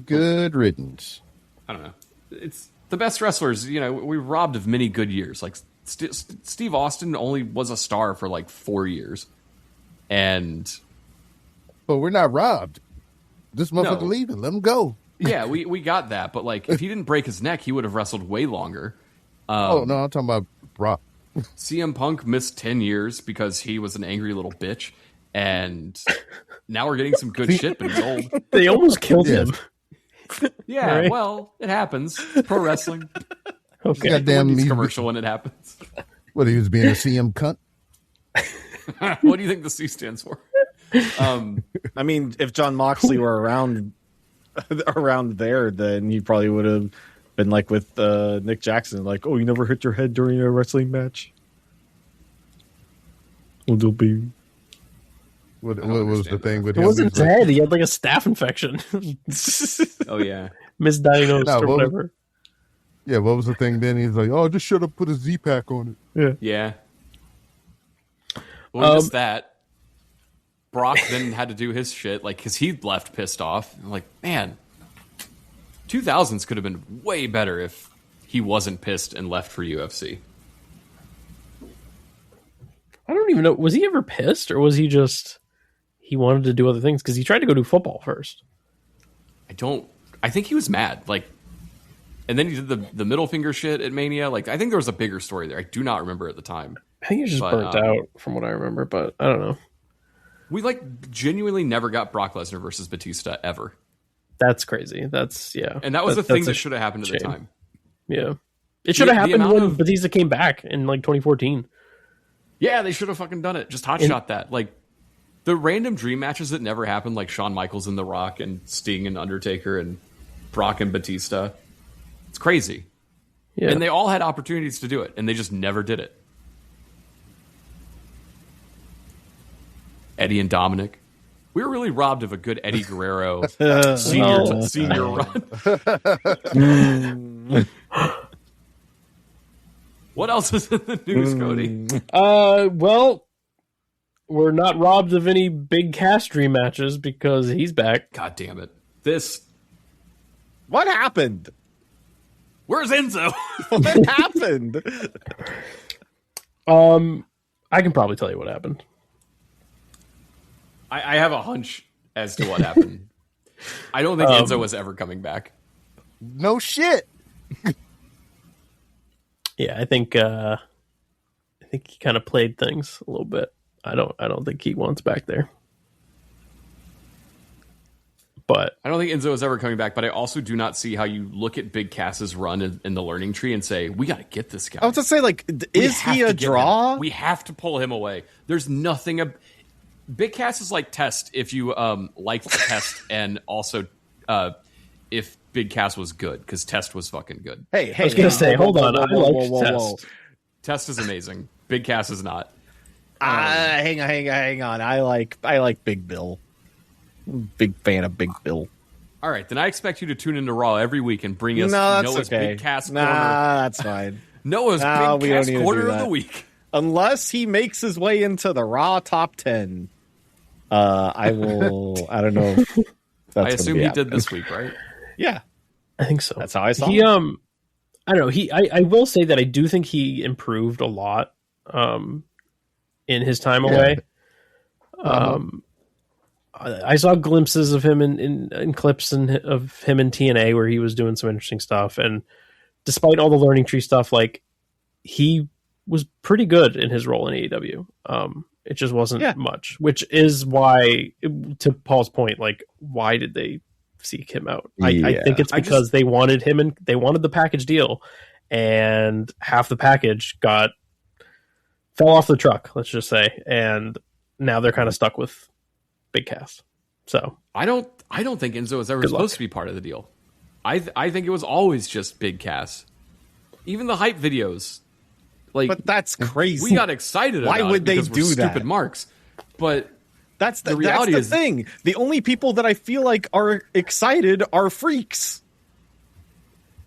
Good riddance. I don't know. It's the best wrestlers. You know, we robbed of many good years. Like Steve Austin only was a star for like 4 years, and but we're not robbed. This motherfucker leaving. Let him go. Yeah, we got that. But like, if he didn't break his neck, he would have wrestled way longer. No, I'm talking about Brock. CM Punk missed 10 years because he was an angry little bitch, and now we're getting some good shit, but he's old. They almost killed him. Yeah, right? Well, it happens. Pro wrestling. Okay. Goddamn commercial when it happens. What, he was being a CM cunt? What do you think the C stands for? I mean, if John Moxley were around there, then he probably would have been like with Nick Jackson, like, oh, you never hit your head during a wrestling match? Well, they'll be... What was the thing with him? It wasn't dead. He had like a staph infection. Oh, yeah. Misdiagnosed or whatever. What was the thing then? He's like, oh, just should have put a Z-Pack on it. Yeah. Well, just that. Brock then had to do his shit, like, because he left pissed off. I'm like, man, 2000s could have been way better if he wasn't pissed and left for UFC. I don't even know. Was he ever pissed, or was he just he wanted to do other things? Because he tried to go do football first. I think he was mad, like, and then he did the middle finger shit at Mania. Like, I think there was a bigger story there. I do not remember at the time. I think he was just burnt out from what I remember, but I don't know. We like genuinely never got Brock Lesnar versus Batista ever. That's crazy. That's and that was the thing that should have happened at the time. Yeah, it should have happened when Batista came back in like 2014. Yeah, they should have fucking done it. Just hotshot that. Like, the random dream matches that never happened, like Shawn Michaels and The Rock and Sting and Undertaker and Brock and Batista. It's crazy. Yeah. And they all had opportunities to do it, and they just never did it. Eddie and Dominic. We were really robbed of a good Eddie Guerrero senior run. What else is in the news, Cody? Well, we're not robbed of any big Cass dream matches because he's back. God damn it. What happened? Where's Enzo? What happened? I can probably tell you what happened. I have a hunch as to what happened. I don't think Enzo was ever coming back. No shit. Yeah, I think he kind of played things a little bit. I don't think he wants back there. But I don't think Enzo is ever coming back, but I also do not see how you look at Big Cass's run in the learning tree and say, we got to get this guy. I was going to say, like, is he a draw? We have to pull him away. There's nothing... Big Cass is like Test if you liked Test and also if Big Cass was good, because Test was fucking good. Hey, I was going to say, hold on. I like Test. Test is amazing. Big Cass is not. Hang on. I like Big Bill. Big fan of Big Bill. All right, then I expect you to tune into Raw every week and bring us Noah's Big Cass Corner. That's fine. Noah's Big Cass Corner of the week. Unless he makes his way into the Raw top 10. I will. I don't know. I assume he did this week, right? Yeah, I think so. That's how I saw he. Him. I don't know. I will say that I do think he improved a lot. In his time away. I saw glimpses of him in clips of him in TNA where he was doing some interesting stuff, and despite all the learning tree stuff, like, he was pretty good in his role in AEW. It just wasn't much, which is why, to Paul's point, like, why did they seek him out? I think it's because they wanted him and they wanted the package deal, and half the package fell off the truck, let's just say, and now they're kind of stuck with Big Cass. So I don't think Enzo was ever supposed to be part of the deal. I think it was always just Big Cass. Even the hype videos. Like, but that's crazy. We got excited about it. Why would they do that? Stupid marks. But that's the reality. That's the thing. The only people that I feel like are excited are freaks.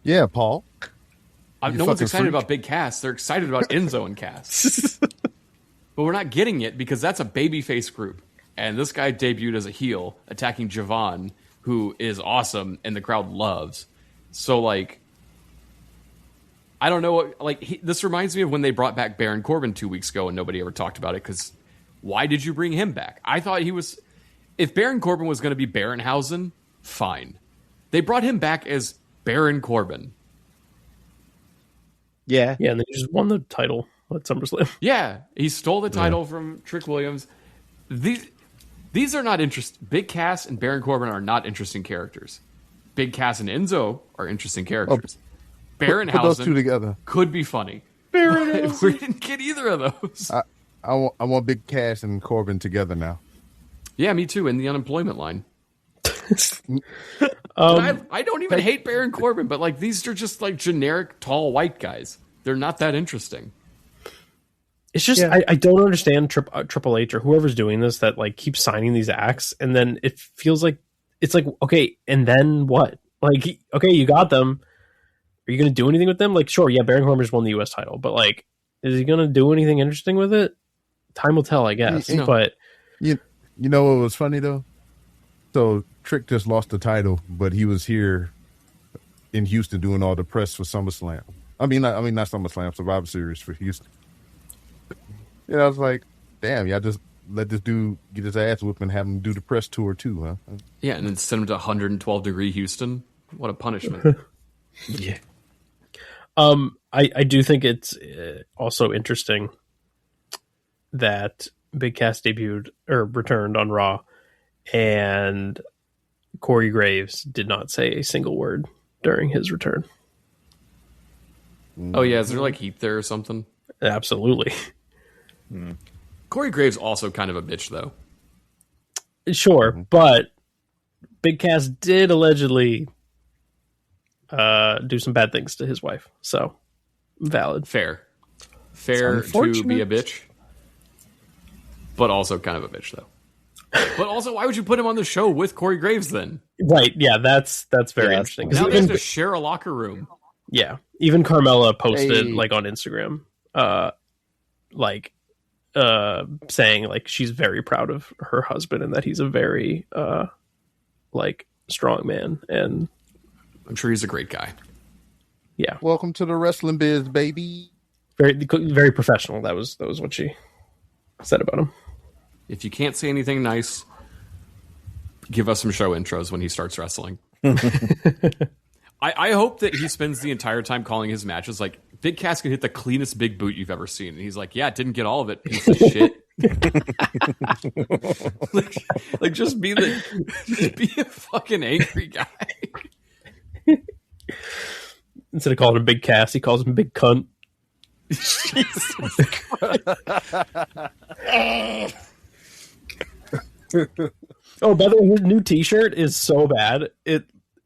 Yeah, Paul. No one's excited about Big Cass. They're excited about Enzo and Cass. But we're not getting it because that's a babyface group. And this guy debuted as a heel, attacking Javon, who is awesome and the crowd loves. So, like, I don't know what, like, this reminds me of when they brought back Baron Corbin 2 weeks ago and nobody ever talked about it, because why did you bring him back? I thought if Baron Corbin was going to be Baronhausen, fine. They brought him back as Baron Corbin. Yeah, and they just won the title at SummerSlam. Yeah, he stole the title from Trick Williams. These are not interesting. Big Cass and Baron Corbin are not interesting characters. Big Cass and Enzo are interesting characters. Baronhausen put those two together could be funny. Baronhausen. We didn't get either of those. I want Big Cass and Corbin together now. Yeah, me too. In the unemployment line. I don't even hate Baron Corbin, but like, these are just like generic tall white guys. They're not that interesting. It's just I don't understand Triple H or whoever's doing this that like keeps signing these acts, and then it feels like it's like, okay, and then what? Like, okay, you got them. Are you going to do anything with them? Like, sure, yeah, Baron Corbin just won the U.S. title, but like, is he going to do anything interesting with it? Time will tell, I guess. No. But You know what was funny though? So Trick just lost the title, but he was here in Houston doing all the press for SummerSlam. I mean not SummerSlam, Survivor Series for Houston. You know, I was like, damn, y'all just let this dude get his ass whipped and have him do the press tour too, huh? Yeah, and then send him to 112 degree Houston. What a punishment. Yeah. I do think it's also interesting that Big Cass debuted or returned on Raw, and Corey Graves did not say a single word during his return. Oh yeah, is there like heat there or something? Absolutely. Corey Graves also kind of a bitch though. Sure, but Big Cass did allegedly do some bad things to his wife, so valid. Fair to be a bitch, but also kind of a bitch though. But also, why would you put him on the show with Corey Graves then? Right? Yeah, that's very interesting. Now they have to share a locker room. Yeah, even Carmella posted like on Instagram, saying like she's very proud of her husband and that he's a very like strong man, and I'm sure he's a great guy. Yeah, welcome to the wrestling biz, baby. Very professional. That was what she said about him. If you can't say anything nice, give us some show intros when he starts wrestling. I hope that he spends the entire time calling his matches like, Big Cass can hit the cleanest big boot you've ever seen. And he's like, yeah, didn't get all of it, piece of shit. like just be a fucking angry guy. Instead of calling him Big Cass, he calls him Big Cunt. Oh, by the way, his new T-shirt is so bad.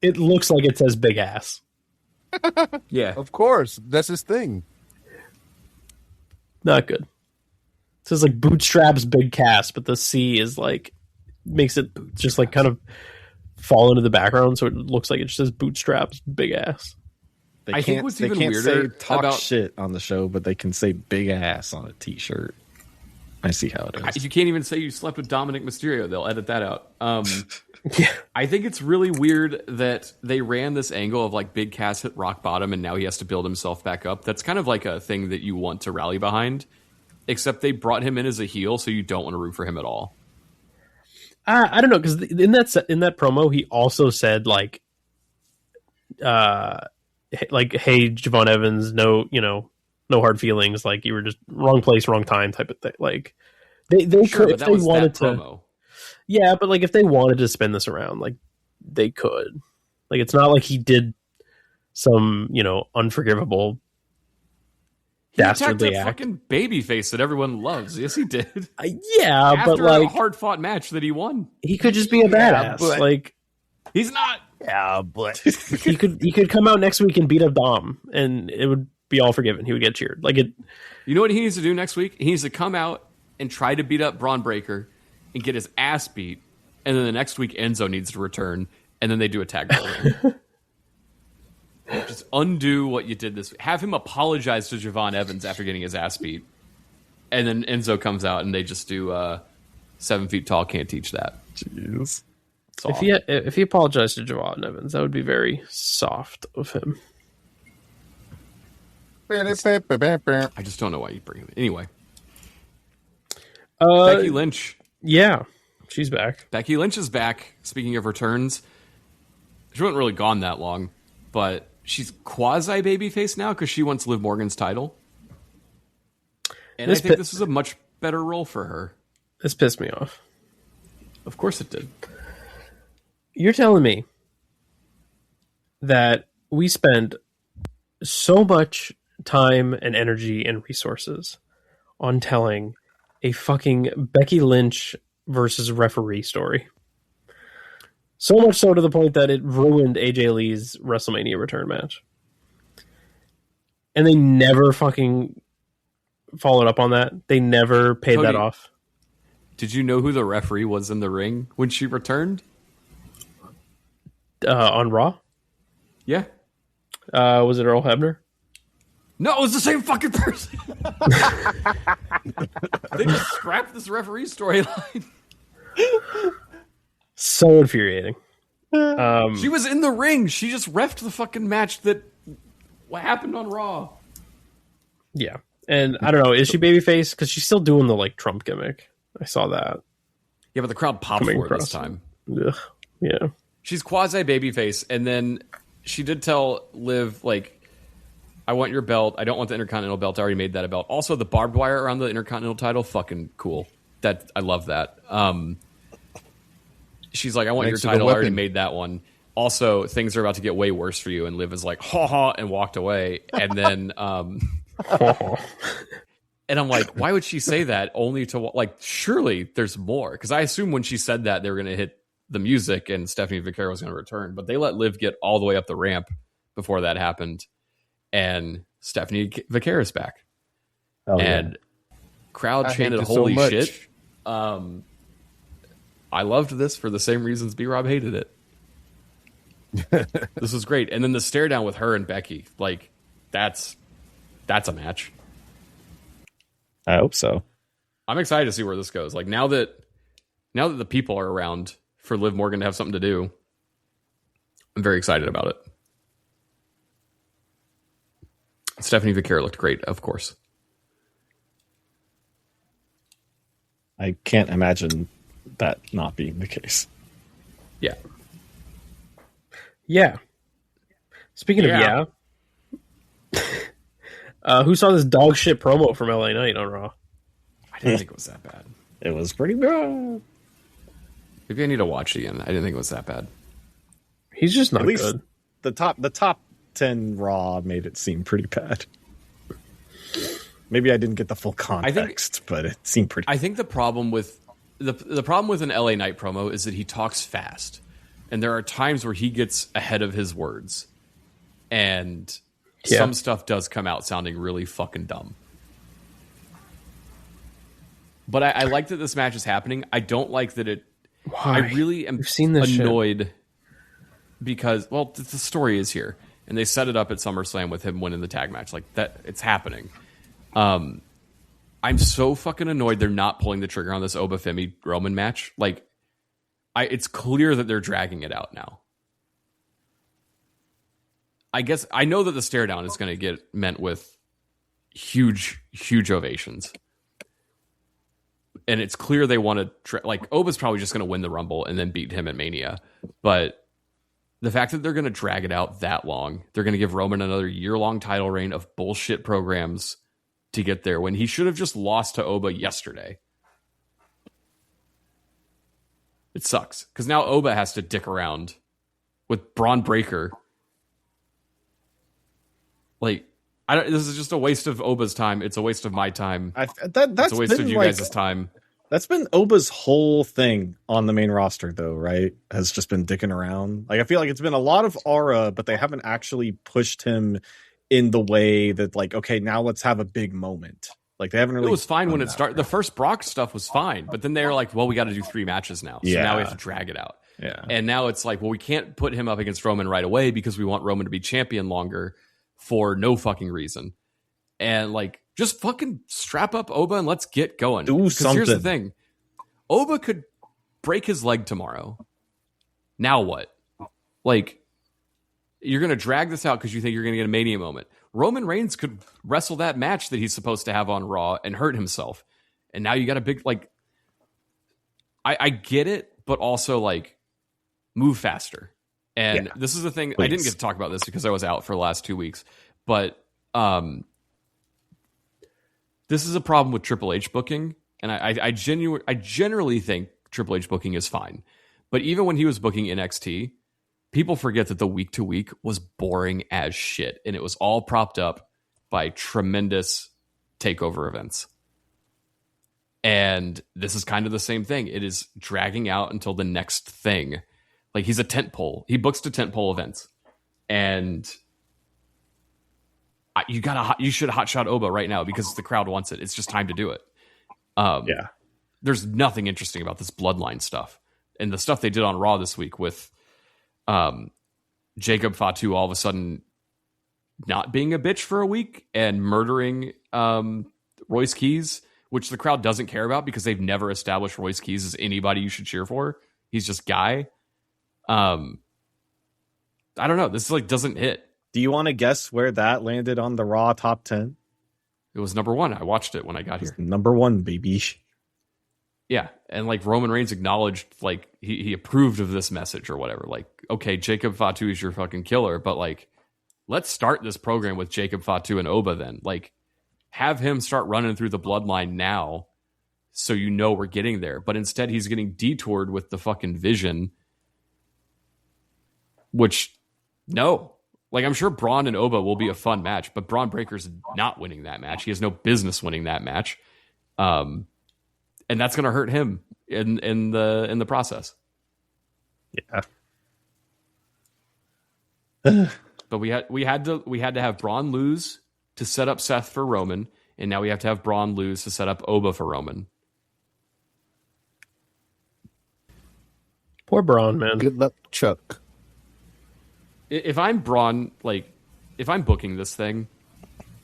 It looks like it says Big Ass. Yeah, of course, that's his thing. Not good. It says like Bootstraps Big Cass, but the C is like makes it just like kind of fall into the background, so it looks like it just says Bootstraps Big Ass. I think what's even weirder say talk about shit on the show, but they can say big ass on a T-shirt. I see how it is. You can't even say you slept with Dominic Mysterio. They'll edit that out. Yeah. I think it's really weird that they ran this angle of like Big Cass hit rock bottom and now he has to build himself back up. That's kind of like a thing that you want to rally behind, except they brought him in as a heel, so you don't want to root for him at all. I don't know, because in that promo he also said like hey Javon Evans, no hard feelings, like you were just wrong place, wrong time type of thing. Like they sure, could, if they wanted to. Promo. Yeah, but like if they wanted to spin this around, like they could. Like it's not like he did some, unforgivable dastardly attacked that act. fucking babyface that everyone loves. Yes, he did. Yeah, after but like a hard fought match that he won, he could just be a badass. but like he's not. Yeah, but he could come out next week and beat up Dom, and it would be all forgiven. He would get cheered. Like it. You know what he needs to do next week? He needs to come out and try to beat up Braun Breaker and get his ass beat, and then the next week Enzo needs to return, and then they do a tag team. Just undo what you did this week. Have him apologize to Javon Evans after getting his ass beat, and then Enzo comes out and they just do 7 feet tall can't teach that. Jeez. If he apologized to Javon Evans, that would be very soft of him. I just don't know why you bring him. Anyway, Uh, Becky Lynch. Yeah, she's back. Becky Lynch is back. Speaking of returns, she wasn't really gone that long, but she's quasi babyface now because she wants Liv Morgan's title. And I think this is a much better role for her. This pissed me off. Of course it did. You're telling me that we spend so much time and energy and resources on telling a fucking Becky Lynch versus referee story. So much so to the point that it ruined AJ Lee's WrestleMania return match. And they never fucking followed up on that. They never paid Cody, that off. Did you know who the referee was in the ring when she returned? On Raw? Yeah. Was it Earl Hebner? No, it was the same fucking person. They just scrapped this referee storyline. So infuriating. She was in the ring. She just reffed the fucking match that what happened on Raw. Yeah. And I don't know, is she babyface? Because she's still doing the like Trump gimmick. I saw that. Yeah, but the crowd popped for it this time. Ugh. Yeah. She's quasi babyface, and then she did tell Liv, like, I want your belt. I don't want the Intercontinental belt. I already made that a belt. Also, the barbed wire around the Intercontinental title, fucking cool. That I love that. She's like, I want your title. I already made that one. Also, things are about to get way worse for you. And Liv is like, ha ha, and walked away. And then, and I'm like, why would she say that? Only to, like, surely there's more. Because I assume when she said that, they were going to hit the music and Stephanie Vaquero was going to return. But they let Liv get all the way up the ramp before that happened. And Stephanie Vaquero's back. And crowd chanted, holy shit. I loved this for the same reasons B-Rob hated it. This was great. And then the stare down with her and Becky, like, that's a match. I hope so. I'm excited to see where this goes. Like, now that the people are around for Liv Morgan to have something to do, I'm very excited about it. Stephanie Vaquero looked great, of course. I can't imagine that not being the case. Yeah. Yeah. Speaking of who saw this dog shit promo from LA Knight on Raw? I didn't think it was that bad. It was pretty bad. Maybe I need to watch it again. I didn't think it was that bad. He's just not At least good. The top 10 Raw made it seem pretty bad. Maybe I didn't get the full context, but it seemed pretty. I think the problem with the problem with an LA Knight promo is that he talks fast, and there are times where he gets ahead of his words, and some stuff does come out sounding really fucking dumb. But I like that this match is happening. I don't like that it. Why? I really am annoyed because, well, the story is here, and they set it up at Summer Slam with him winning the tag match. Like that, it's happening. I'm so fucking annoyed they're not pulling the trigger on this Oba Femi Roman match. Like, it's clear that they're dragging it out now. I guess I know that the stare down is going to get met with huge ovations. And it's clear they want to, like, Oba's probably just going to win the Rumble and then beat him at Mania. But the fact that they're going to drag it out that long, they're going to give Roman another year-long title reign of bullshit programs to get there when he should have just lost to Oba yesterday. It sucks because now Oba has to dick around with Braun Breaker. Like, this is just a waste of Oba's time. It's a waste of my time. It's a waste of you guys' time. That's been Oba's whole thing on the main roster, though, right? Has just been dicking around. Like, I feel like it's been a lot of aura, but they haven't actually pushed him in the way that, like, okay, now let's have a big moment. Like, they haven't really. It was fine when it started. The first Brock stuff was fine, but then they were like, well, we got to do 3 matches now. So now we have to drag it out. Yeah. And now it's like, well, we can't put him up against Roman right away because we want Roman to be champion longer for no fucking reason. And, like, just fucking strap up Oba and let's get going. Do something. Here's the thing. Oba could break his leg tomorrow. Now what? Like, you're going to drag this out because you think you're going to get a Mania moment. Roman Reigns could wrestle that match that he's supposed to have on Raw and hurt himself. And now you got a big, like, I get it, but also, like, move faster. And this is the thing. Please. I didn't get to talk about this because I was out for the last 2 weeks. But this is a problem with Triple H booking. And I generally think Triple H booking is fine. But even when he was booking NXT, people forget that the week-to-week was boring as shit. And it was all propped up by tremendous takeover events. And this is kind of the same thing. It is dragging out until the next thing. Like, he's a tentpole. He books to tentpole events. And you should hotshot Oba right now because the crowd wants it. It's just time to do it. There's nothing interesting about this bloodline stuff. And the stuff they did on Raw this week with Jacob Fatu all of a sudden not being a bitch for a week and murdering Royce Keys which the crowd doesn't care about because they've never established Royce Keys as anybody you should cheer for. He's just Guy. I don't know. This doesn't hit. Do you want to guess where that landed on the Raw top 10? It was number 1. I watched it when I got here. Number 1, baby. Yeah, and Roman Reigns acknowledged, he approved of this message or whatever. Okay, Jacob Fatu is your fucking killer, but let's start this program with Jacob Fatu and Oba then. Have him start running through the bloodline now so we're getting there. But instead he's getting detoured with the fucking Vision, which, no. I'm sure Braun and Oba will be a fun match, but Braun Breaker's not winning that match. He has no business winning that match. And that's going to hurt him in the process. Yeah. But we had to have Braun lose to set up Seth for Roman, and now we have to have Braun lose to set up Oba for Roman. Poor Braun, man. Good luck, Chuck. If I'm Braun, if I'm booking this thing,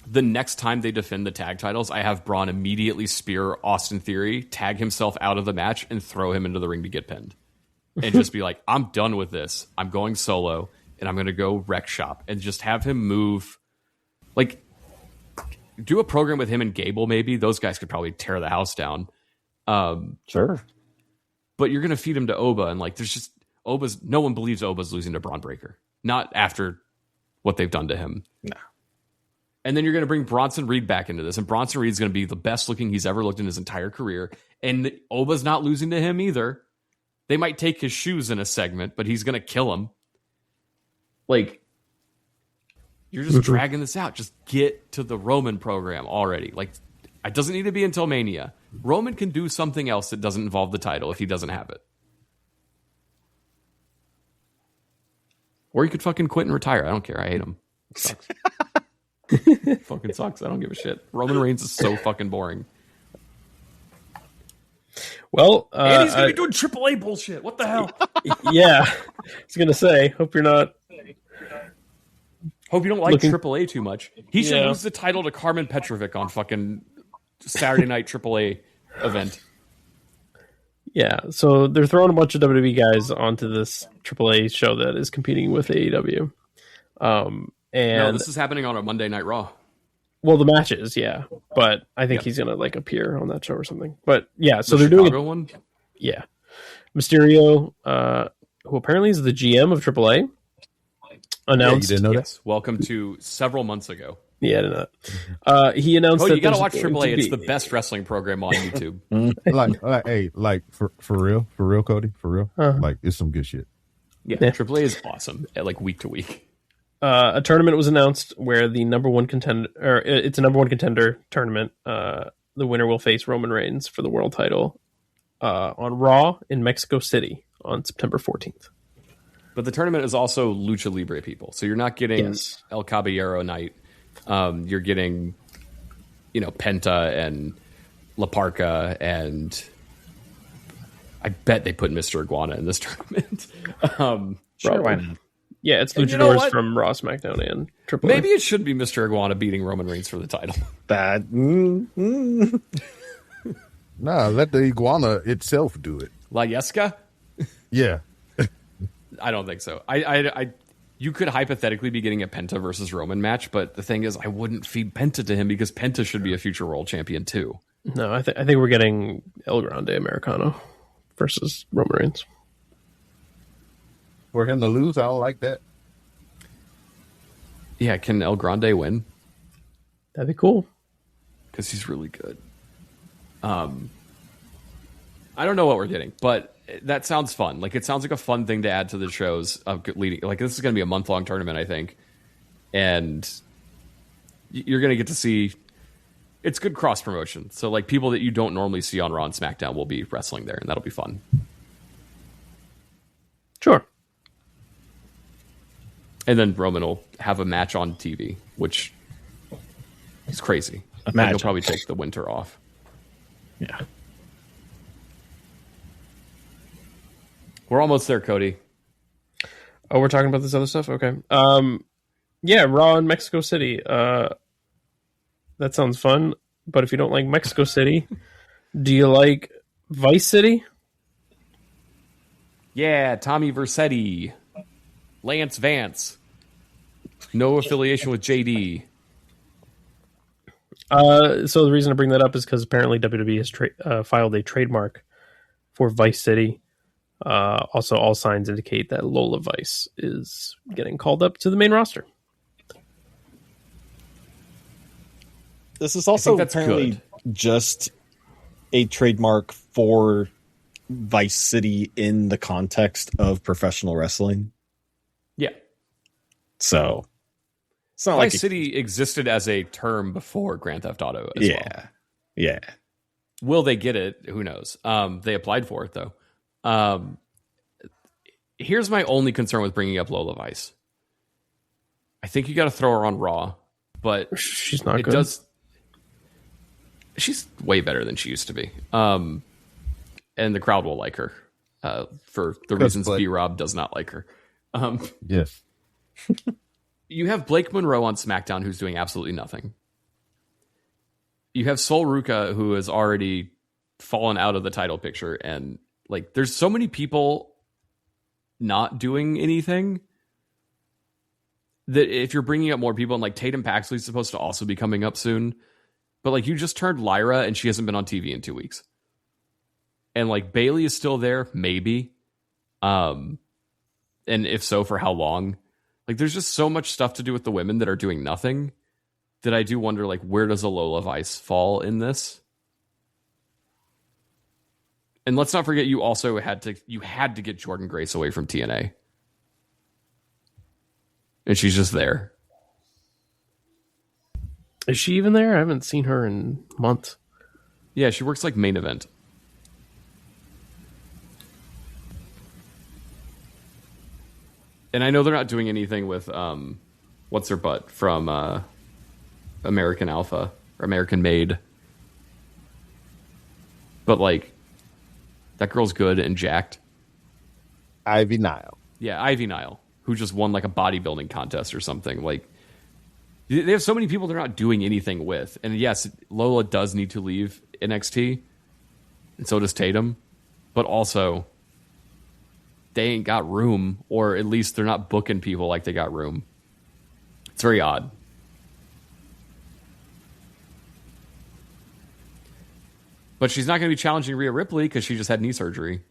the next time they defend the tag titles, I have Braun immediately spear Austin Theory, tag himself out of the match, and throw him into the ring to get pinned. And just be like, I'm done with this. I'm going solo, and I'm going to go wreck shop. And just have him move. Do a program with him and Gable, maybe. Those guys could probably tear the house down. Sure. But you're going to feed him to Oba, and there's just... no one believes Oba's losing to Braun Breaker. Not after what they've done to him. No. And then you're going to bring Bronson Reed back into this. And Bronson Reed's going to be the best looking he's ever looked in his entire career. And Oba's not losing to him either. They might take his shoes in a segment, but he's going to kill him. You're just dragging this out. Just get to the Roman program already. It doesn't need to be until Mania. Roman can do something else that doesn't involve the title if he doesn't have it. Or he could fucking quit and retire. I don't care. I hate him. It sucks. Fucking sucks. I don't give a shit. Roman Reigns is so fucking boring. Well, and he's going to be doing AAA bullshit. What the hell? Yeah. I was going to say, hope you're not... Hope you don't like AAA too much. He should lose the title to Carmen Petrovic on fucking Saturday night AAA event. Yeah, so they're throwing a bunch of WWE guys onto this AAA show that is competing with AEW. And no, this is happening on a Monday Night Raw. Well, the matches, yeah, but I think he's gonna appear on that show or something. But yeah, so they're doing one. Yeah, Mysterio, who apparently is the GM of AAA, announced. You didn't know that? Welcome to several months ago. Yeah, I didn't know that. He announced that you gotta watch AAA. It's the best wrestling program on YouTube. For real, Cody, for real. It's some good shit. Yeah, AAA is awesome at week to week. A tournament was announced where the number one contender, or it's a number one contender tournament. The winner will face Roman Reigns for the world title on Raw in Mexico City on September 14th. But the tournament is also Lucha Libre people, so you're not getting El Caballero night. You're getting, Penta and La Parca, and I bet they put Mr. Iguana in this tournament. Sure, why not? Yeah, it's luchadors from Raw, SmackDown, and AAA. Maybe it should be Mr. Iguana beating Roman Reigns for the title. Nah, let the iguana itself do it. La Yesca? Yeah. I don't think so. You could hypothetically be getting a Penta versus Roman match, but the thing is, I wouldn't feed Penta to him because Penta should be a future world champion too. No, I think we're getting El Grande Americano versus Roman Reigns. For him to lose, I don't like that. Yeah, can El Grande win? That'd be cool. Because he's really good. I don't know what we're getting, but that sounds fun. It sounds like a fun thing to add to the shows of leading. This is going to be a month-long tournament, I think. And you're going to get to see... It's good cross-promotion. So, people that you don't normally see on Raw and SmackDown will be wrestling there, and that'll be fun. Sure. And then Roman will have a match on TV, which is crazy. He'll probably take the winter off. Yeah. We're almost there, Cody. Oh, we're talking about this other stuff? Okay. Yeah, Raw in Mexico City. That sounds fun. but if you don't like Mexico City, do you like Vice City? Yeah, Tommy Vercetti, Lance Vance. No affiliation with JD. So the reason I bring that up is because apparently WWE has filed a trademark for Vice City. Also, all signs indicate that Lola Vice is getting called up to the main roster. This is also apparently just a trademark for Vice City in the context of professional wrestling. Yeah. So it's not Vice City existed as a term before Grand Theft Auto as well. Yeah. Will they get it? Who knows? They applied for it, though. Here's my only concern with bringing up Lola Vice. I think you got to throw her on Raw, but she's not good. She's way better than she used to be. And the crowd will like her for the reasons B-Rob does not like her. Yes. You have Blake Monroe on SmackDown who's doing absolutely nothing. You have Sol Ruca who has already fallen out of the title picture. And like, there's so many people not doing anything that if you're bringing up more people, and like Tatum Paxley's supposed to also be coming up soon, but like you just turned Lyra and she hasn't been on TV in 2 weeks. And like Bailey is still there, maybe. And if so, for how long? Like there's just so much stuff to do with the women that are doing nothing that I do wonder, like, where does a Lola Vice fall in this? And let's not forget, you also had to get Jordan Grace away from TNA. And she's just there. Is she even there? I haven't seen her in months. Yeah, she works like main event. And I know they're not doing anything with what's her butt from American Alpha or American Made. But like, that girl's good and jacked. Ivy Nile. Yeah, Ivy Nile, who just won like a bodybuilding contest or something. Like, they have so many people they're not doing anything with. And yes, Lola does need to leave NXT, and so does Tatum. But also, they ain't got room, or at least they're not booking people like they got room. It's very odd. But she's not going to be challenging Rhea Ripley because she just had knee surgery.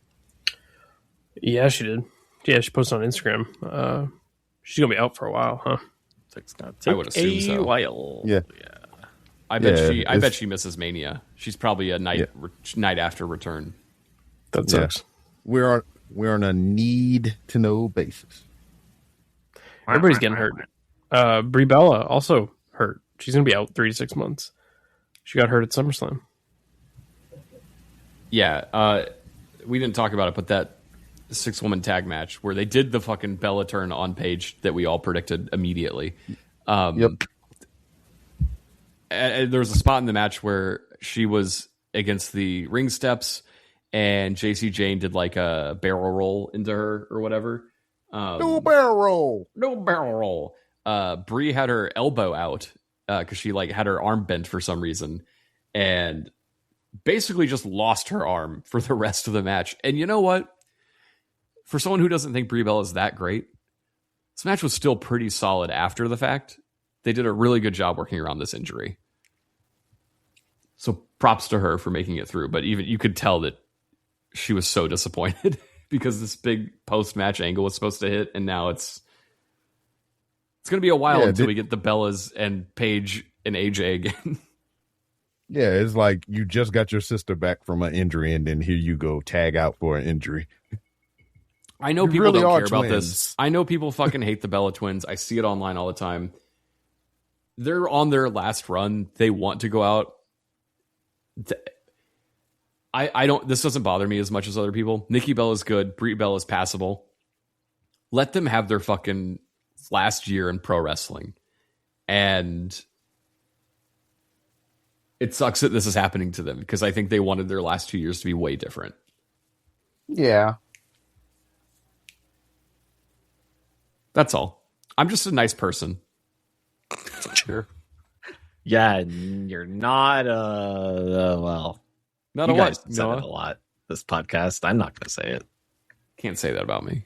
Yeah, she did. Yeah, she posted on Instagram. She's going to be out for a while, huh? I would assume so. While. Yeah. I bet she misses Mania. She's probably a night after return. That sucks. We're on a need to know basis. Everybody's getting hurt. Brie Bella also hurt. She's going to be out 3 to 6 months. She got hurt at SummerSlam. Yeah, we didn't talk about it, but that 6-woman tag match where they did the fucking Bella turn on Paige that we all predicted immediately. Yep. There was a spot in the match where she was against the ring steps and JC Jane did like a barrel roll into her or whatever. No barrel roll. Brie had her elbow out because she like had her arm bent for some reason and basically just lost her arm for the rest of the match. And you know what? For someone who doesn't think Brie Bella is that great, this match was still pretty solid after the fact. They did a really good job working around this injury. So props to her for making it through. But even you could tell that she was so disappointed because this big post-match angle was supposed to hit, and now it's going to be a while until we get the Bellas and Paige and AJ again. Yeah, it's like you just got your sister back from an injury, and then here you go, tag out for an injury. I know people really don't care about this. I know people fucking hate the Bella twins. I see it online all the time. They're on their last run. They want to go out. I don't. This doesn't bother me as much as other people. Nikki Bella's good. Brie Bella's passable. Let them have their fucking last year in pro wrestling. And it sucks that this is happening to them because I think they wanted their last 2 years to be way different. Yeah. That's all. I'm just a nice person. Sure. Yeah, you're not well. Not You a guys what? said Noah? it a lot this podcast. I'm not going to say it, Can't say that about me.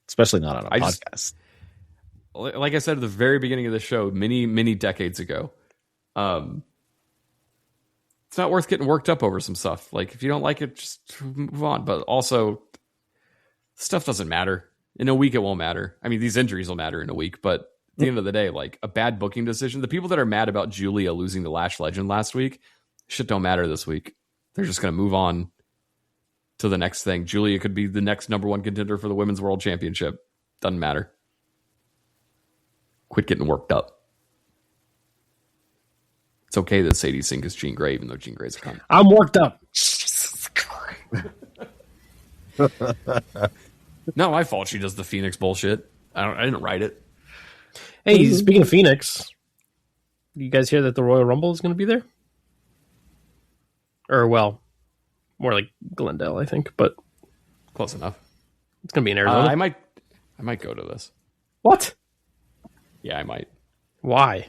especially not on a I podcast. just- Like I said at the very beginning of the show, many decades ago, it's not worth getting worked up over some stuff. Like, if you don't like it, just move on. But also, stuff doesn't matter. In a week, it won't matter. I mean, these injuries will matter in a week, but at the end of the day, like, a bad booking decision, the people that are mad about Julia losing the Lash Legend last week, shit don't matter this week. They're just going to move on to the next thing. Julia could be the next number one contender for the Women's World Championship. Doesn't matter. Quit getting worked up. It's okay that Sadie Sink is Jean Grey, even though Jean Grey's a cunt. I'm worked up. Jesus Christ. Not my fault she does the Phoenix bullshit. I didn't write it. Hey, speaking of Phoenix, you guys hear that the Royal Rumble is going to be there? Or, well, more like Glendale, I think, but Close enough. it's going to be in Arizona. I might go to this. What? Yeah, I might. Why?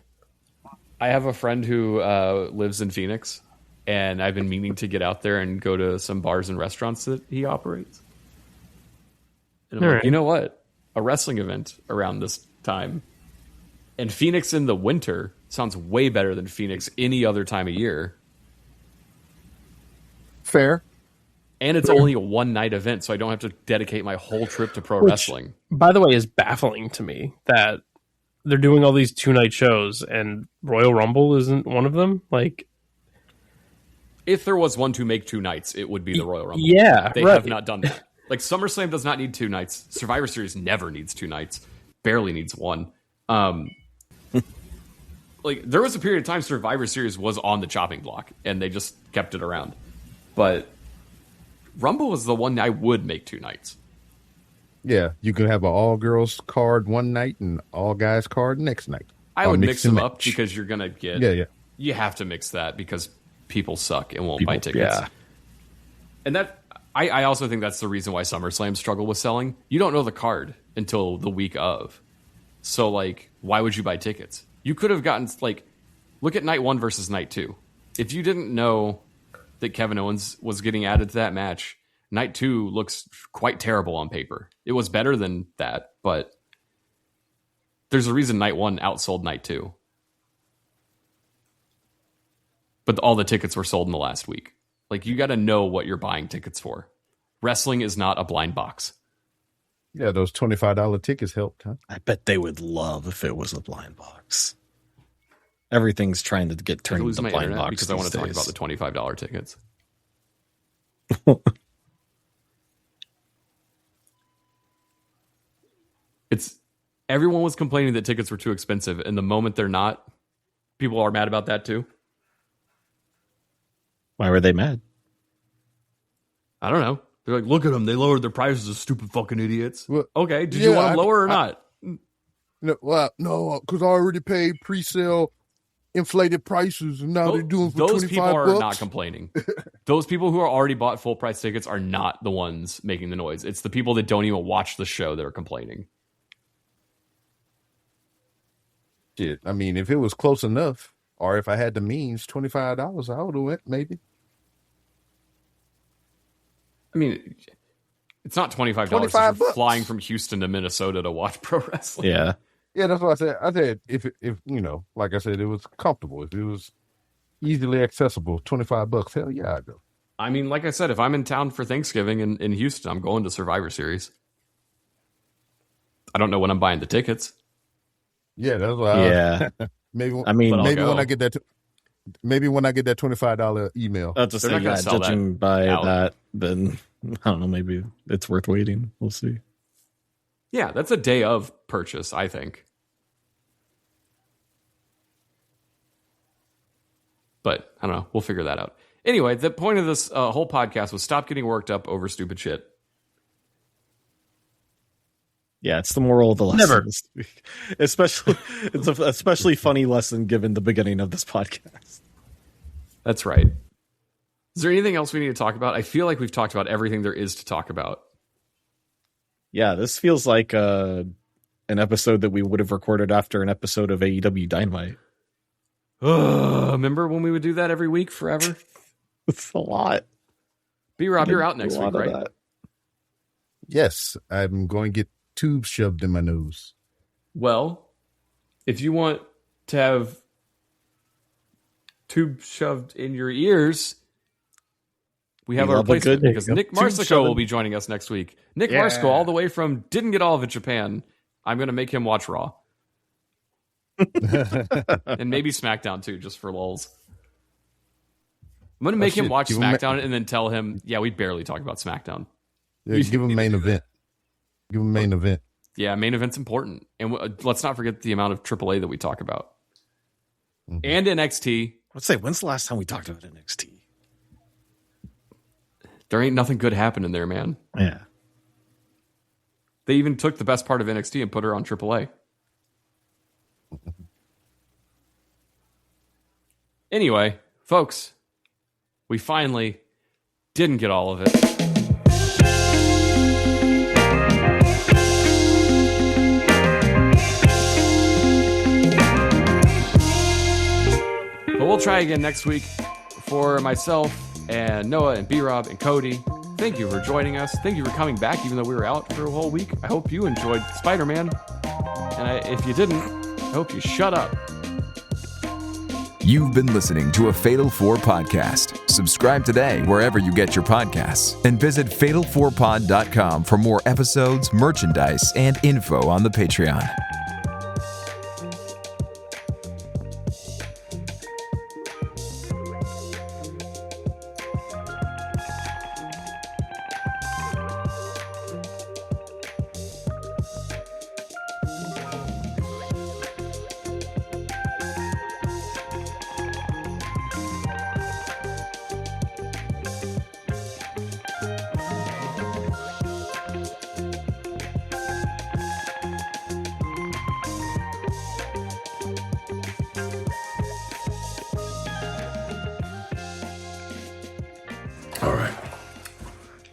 I have a friend who lives in Phoenix, and I've been meaning to get out there and go to some bars and restaurants that he operates. And I'm All like, right. you know what? A wrestling event around this time. And Phoenix in the winter sounds way better than Phoenix any other time of year. Fair. And it's only a one-night event, so I don't have to dedicate my whole trip to pro wrestling. By the way, is baffling to me that they're doing all these 2-night shows and Royal Rumble isn't one of them. Like, If there was one to make 2 nights, it would be the Royal Rumble. yeah, They right. have not done that. Like, SummerSlam does not need 2 nights. Survivor Series never needs 2 nights. Barely needs 1. Like, there was a period of time Survivor Series was on the chopping block, and they just kept it around. But Rumble was the one I would make 2 nights. Yeah, you can have an all-girls card one night and all-guys card next night. I Or would mix and them up match. because you're going to get... Yeah. You have to mix that because people suck and won't buy tickets. Yeah. And that... I also think that's the reason why SummerSlam struggle with selling. You don't know the card until the week of. So, like, why would you buy tickets? You could have gotten, like, look at night 1 versus night 2. If you didn't know that Kevin Owens was getting added to that match, night 2 looks quite terrible on paper. It was better than that, but there's a reason night 1 outsold night 2. But all the tickets were sold in the last week. Like, you got to know what you're buying tickets for. Wrestling is not a blind box. Yeah, those $25 tickets helped, huh? I bet they would love if it was a blind box. Everything's trying to get I turned lose into my blind internet box because I want to talk these about days. the $25 tickets. It's everyone was complaining that tickets were too expensive, and the moment they're not, people are mad about that too. Why were they mad? I don't know. They're like, look at them. They lowered their prices, stupid fucking idiots. Well, Okay, did you yeah, want them lower or not? No, because I already paid pre-sale inflated prices, and now they're doing for Those 25 people are bucks. not complaining. Those people who are already bought full price tickets are not the ones making the noise. It's the people that don't even watch the show that are complaining. Shit, I mean, if it was close enough, or if I had the means, $25, I would have went maybe. I mean, it's not $25 if you're $25 flying from Houston to Minnesota to watch pro wrestling. Yeah. Yeah, that's what I said. I said if you know, like I said, it was comfortable, if it was easily accessible, $25, hell yeah, I'd go. I mean, like I said, if I'm in town for Thanksgiving in Houston, I'm going to Survivor Series. I don't know when I'm buying the tickets. Yeah, that's why. Yeah. Maybe. I mean, But I'll maybe go. when I get that. Maybe when I get that $25 email. That's to They're say, not gonna yeah, sell judging that by out. that, then I don't know, maybe it's worth waiting. We'll see. Yeah, that's a day of purchase, I think. But I don't know. We'll figure that out. Anyway, the point of this whole podcast was stop getting worked up over stupid shit. Yeah, it's the moral of the lesson. Never. this week. Especially, it's a especially funny lesson given the beginning of this podcast. That's right. Is there anything else we need to talk about? I feel like we've talked about everything there is to talk about. Yeah, this feels like an episode that we would have recorded after an episode of AEW Dynamite. Remember when we would do that every week forever? It's a lot. B-Rob, you're out next week, right? That. Yes, I'm going to get tubes shoved in my nose. Well, if you want to have tubes shoved in your ears, we have our replacement because Nick Marsico will be joining us next week. Nick Marsico, all the way from Didn't Get All of It, Japan. I'm going to make him watch Raw. And maybe SmackDown too, just for lulz. I'm going to make him watch SmackDown and then tell him, yeah, we barely talk about SmackDown. Yeah, give him main event. Give him main event. Yeah, main event's important. And let's not forget the amount of AAA that we talk about. Mm-hmm. And NXT. Let's say, when's the last time we talked about NXT? There ain't nothing good happening there, man. Yeah. They even took the best part of NXT and put her on AAA. Anyway, folks, we finally didn't get all of it. But we'll try again next week. For myself and Noah and B-Rob and Cody, thank you for joining us. Thank you for coming back, even though we were out for a whole week. I hope you enjoyed Spider-Man. And if you didn't, I hope you shut up. You've been listening to a Fatal 4 podcast. Subscribe today wherever you get your podcasts. And visit fatal4pod.com for more episodes, merchandise, and info on the Patreon.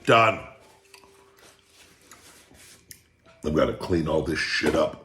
Done. I've got to clean all this shit up.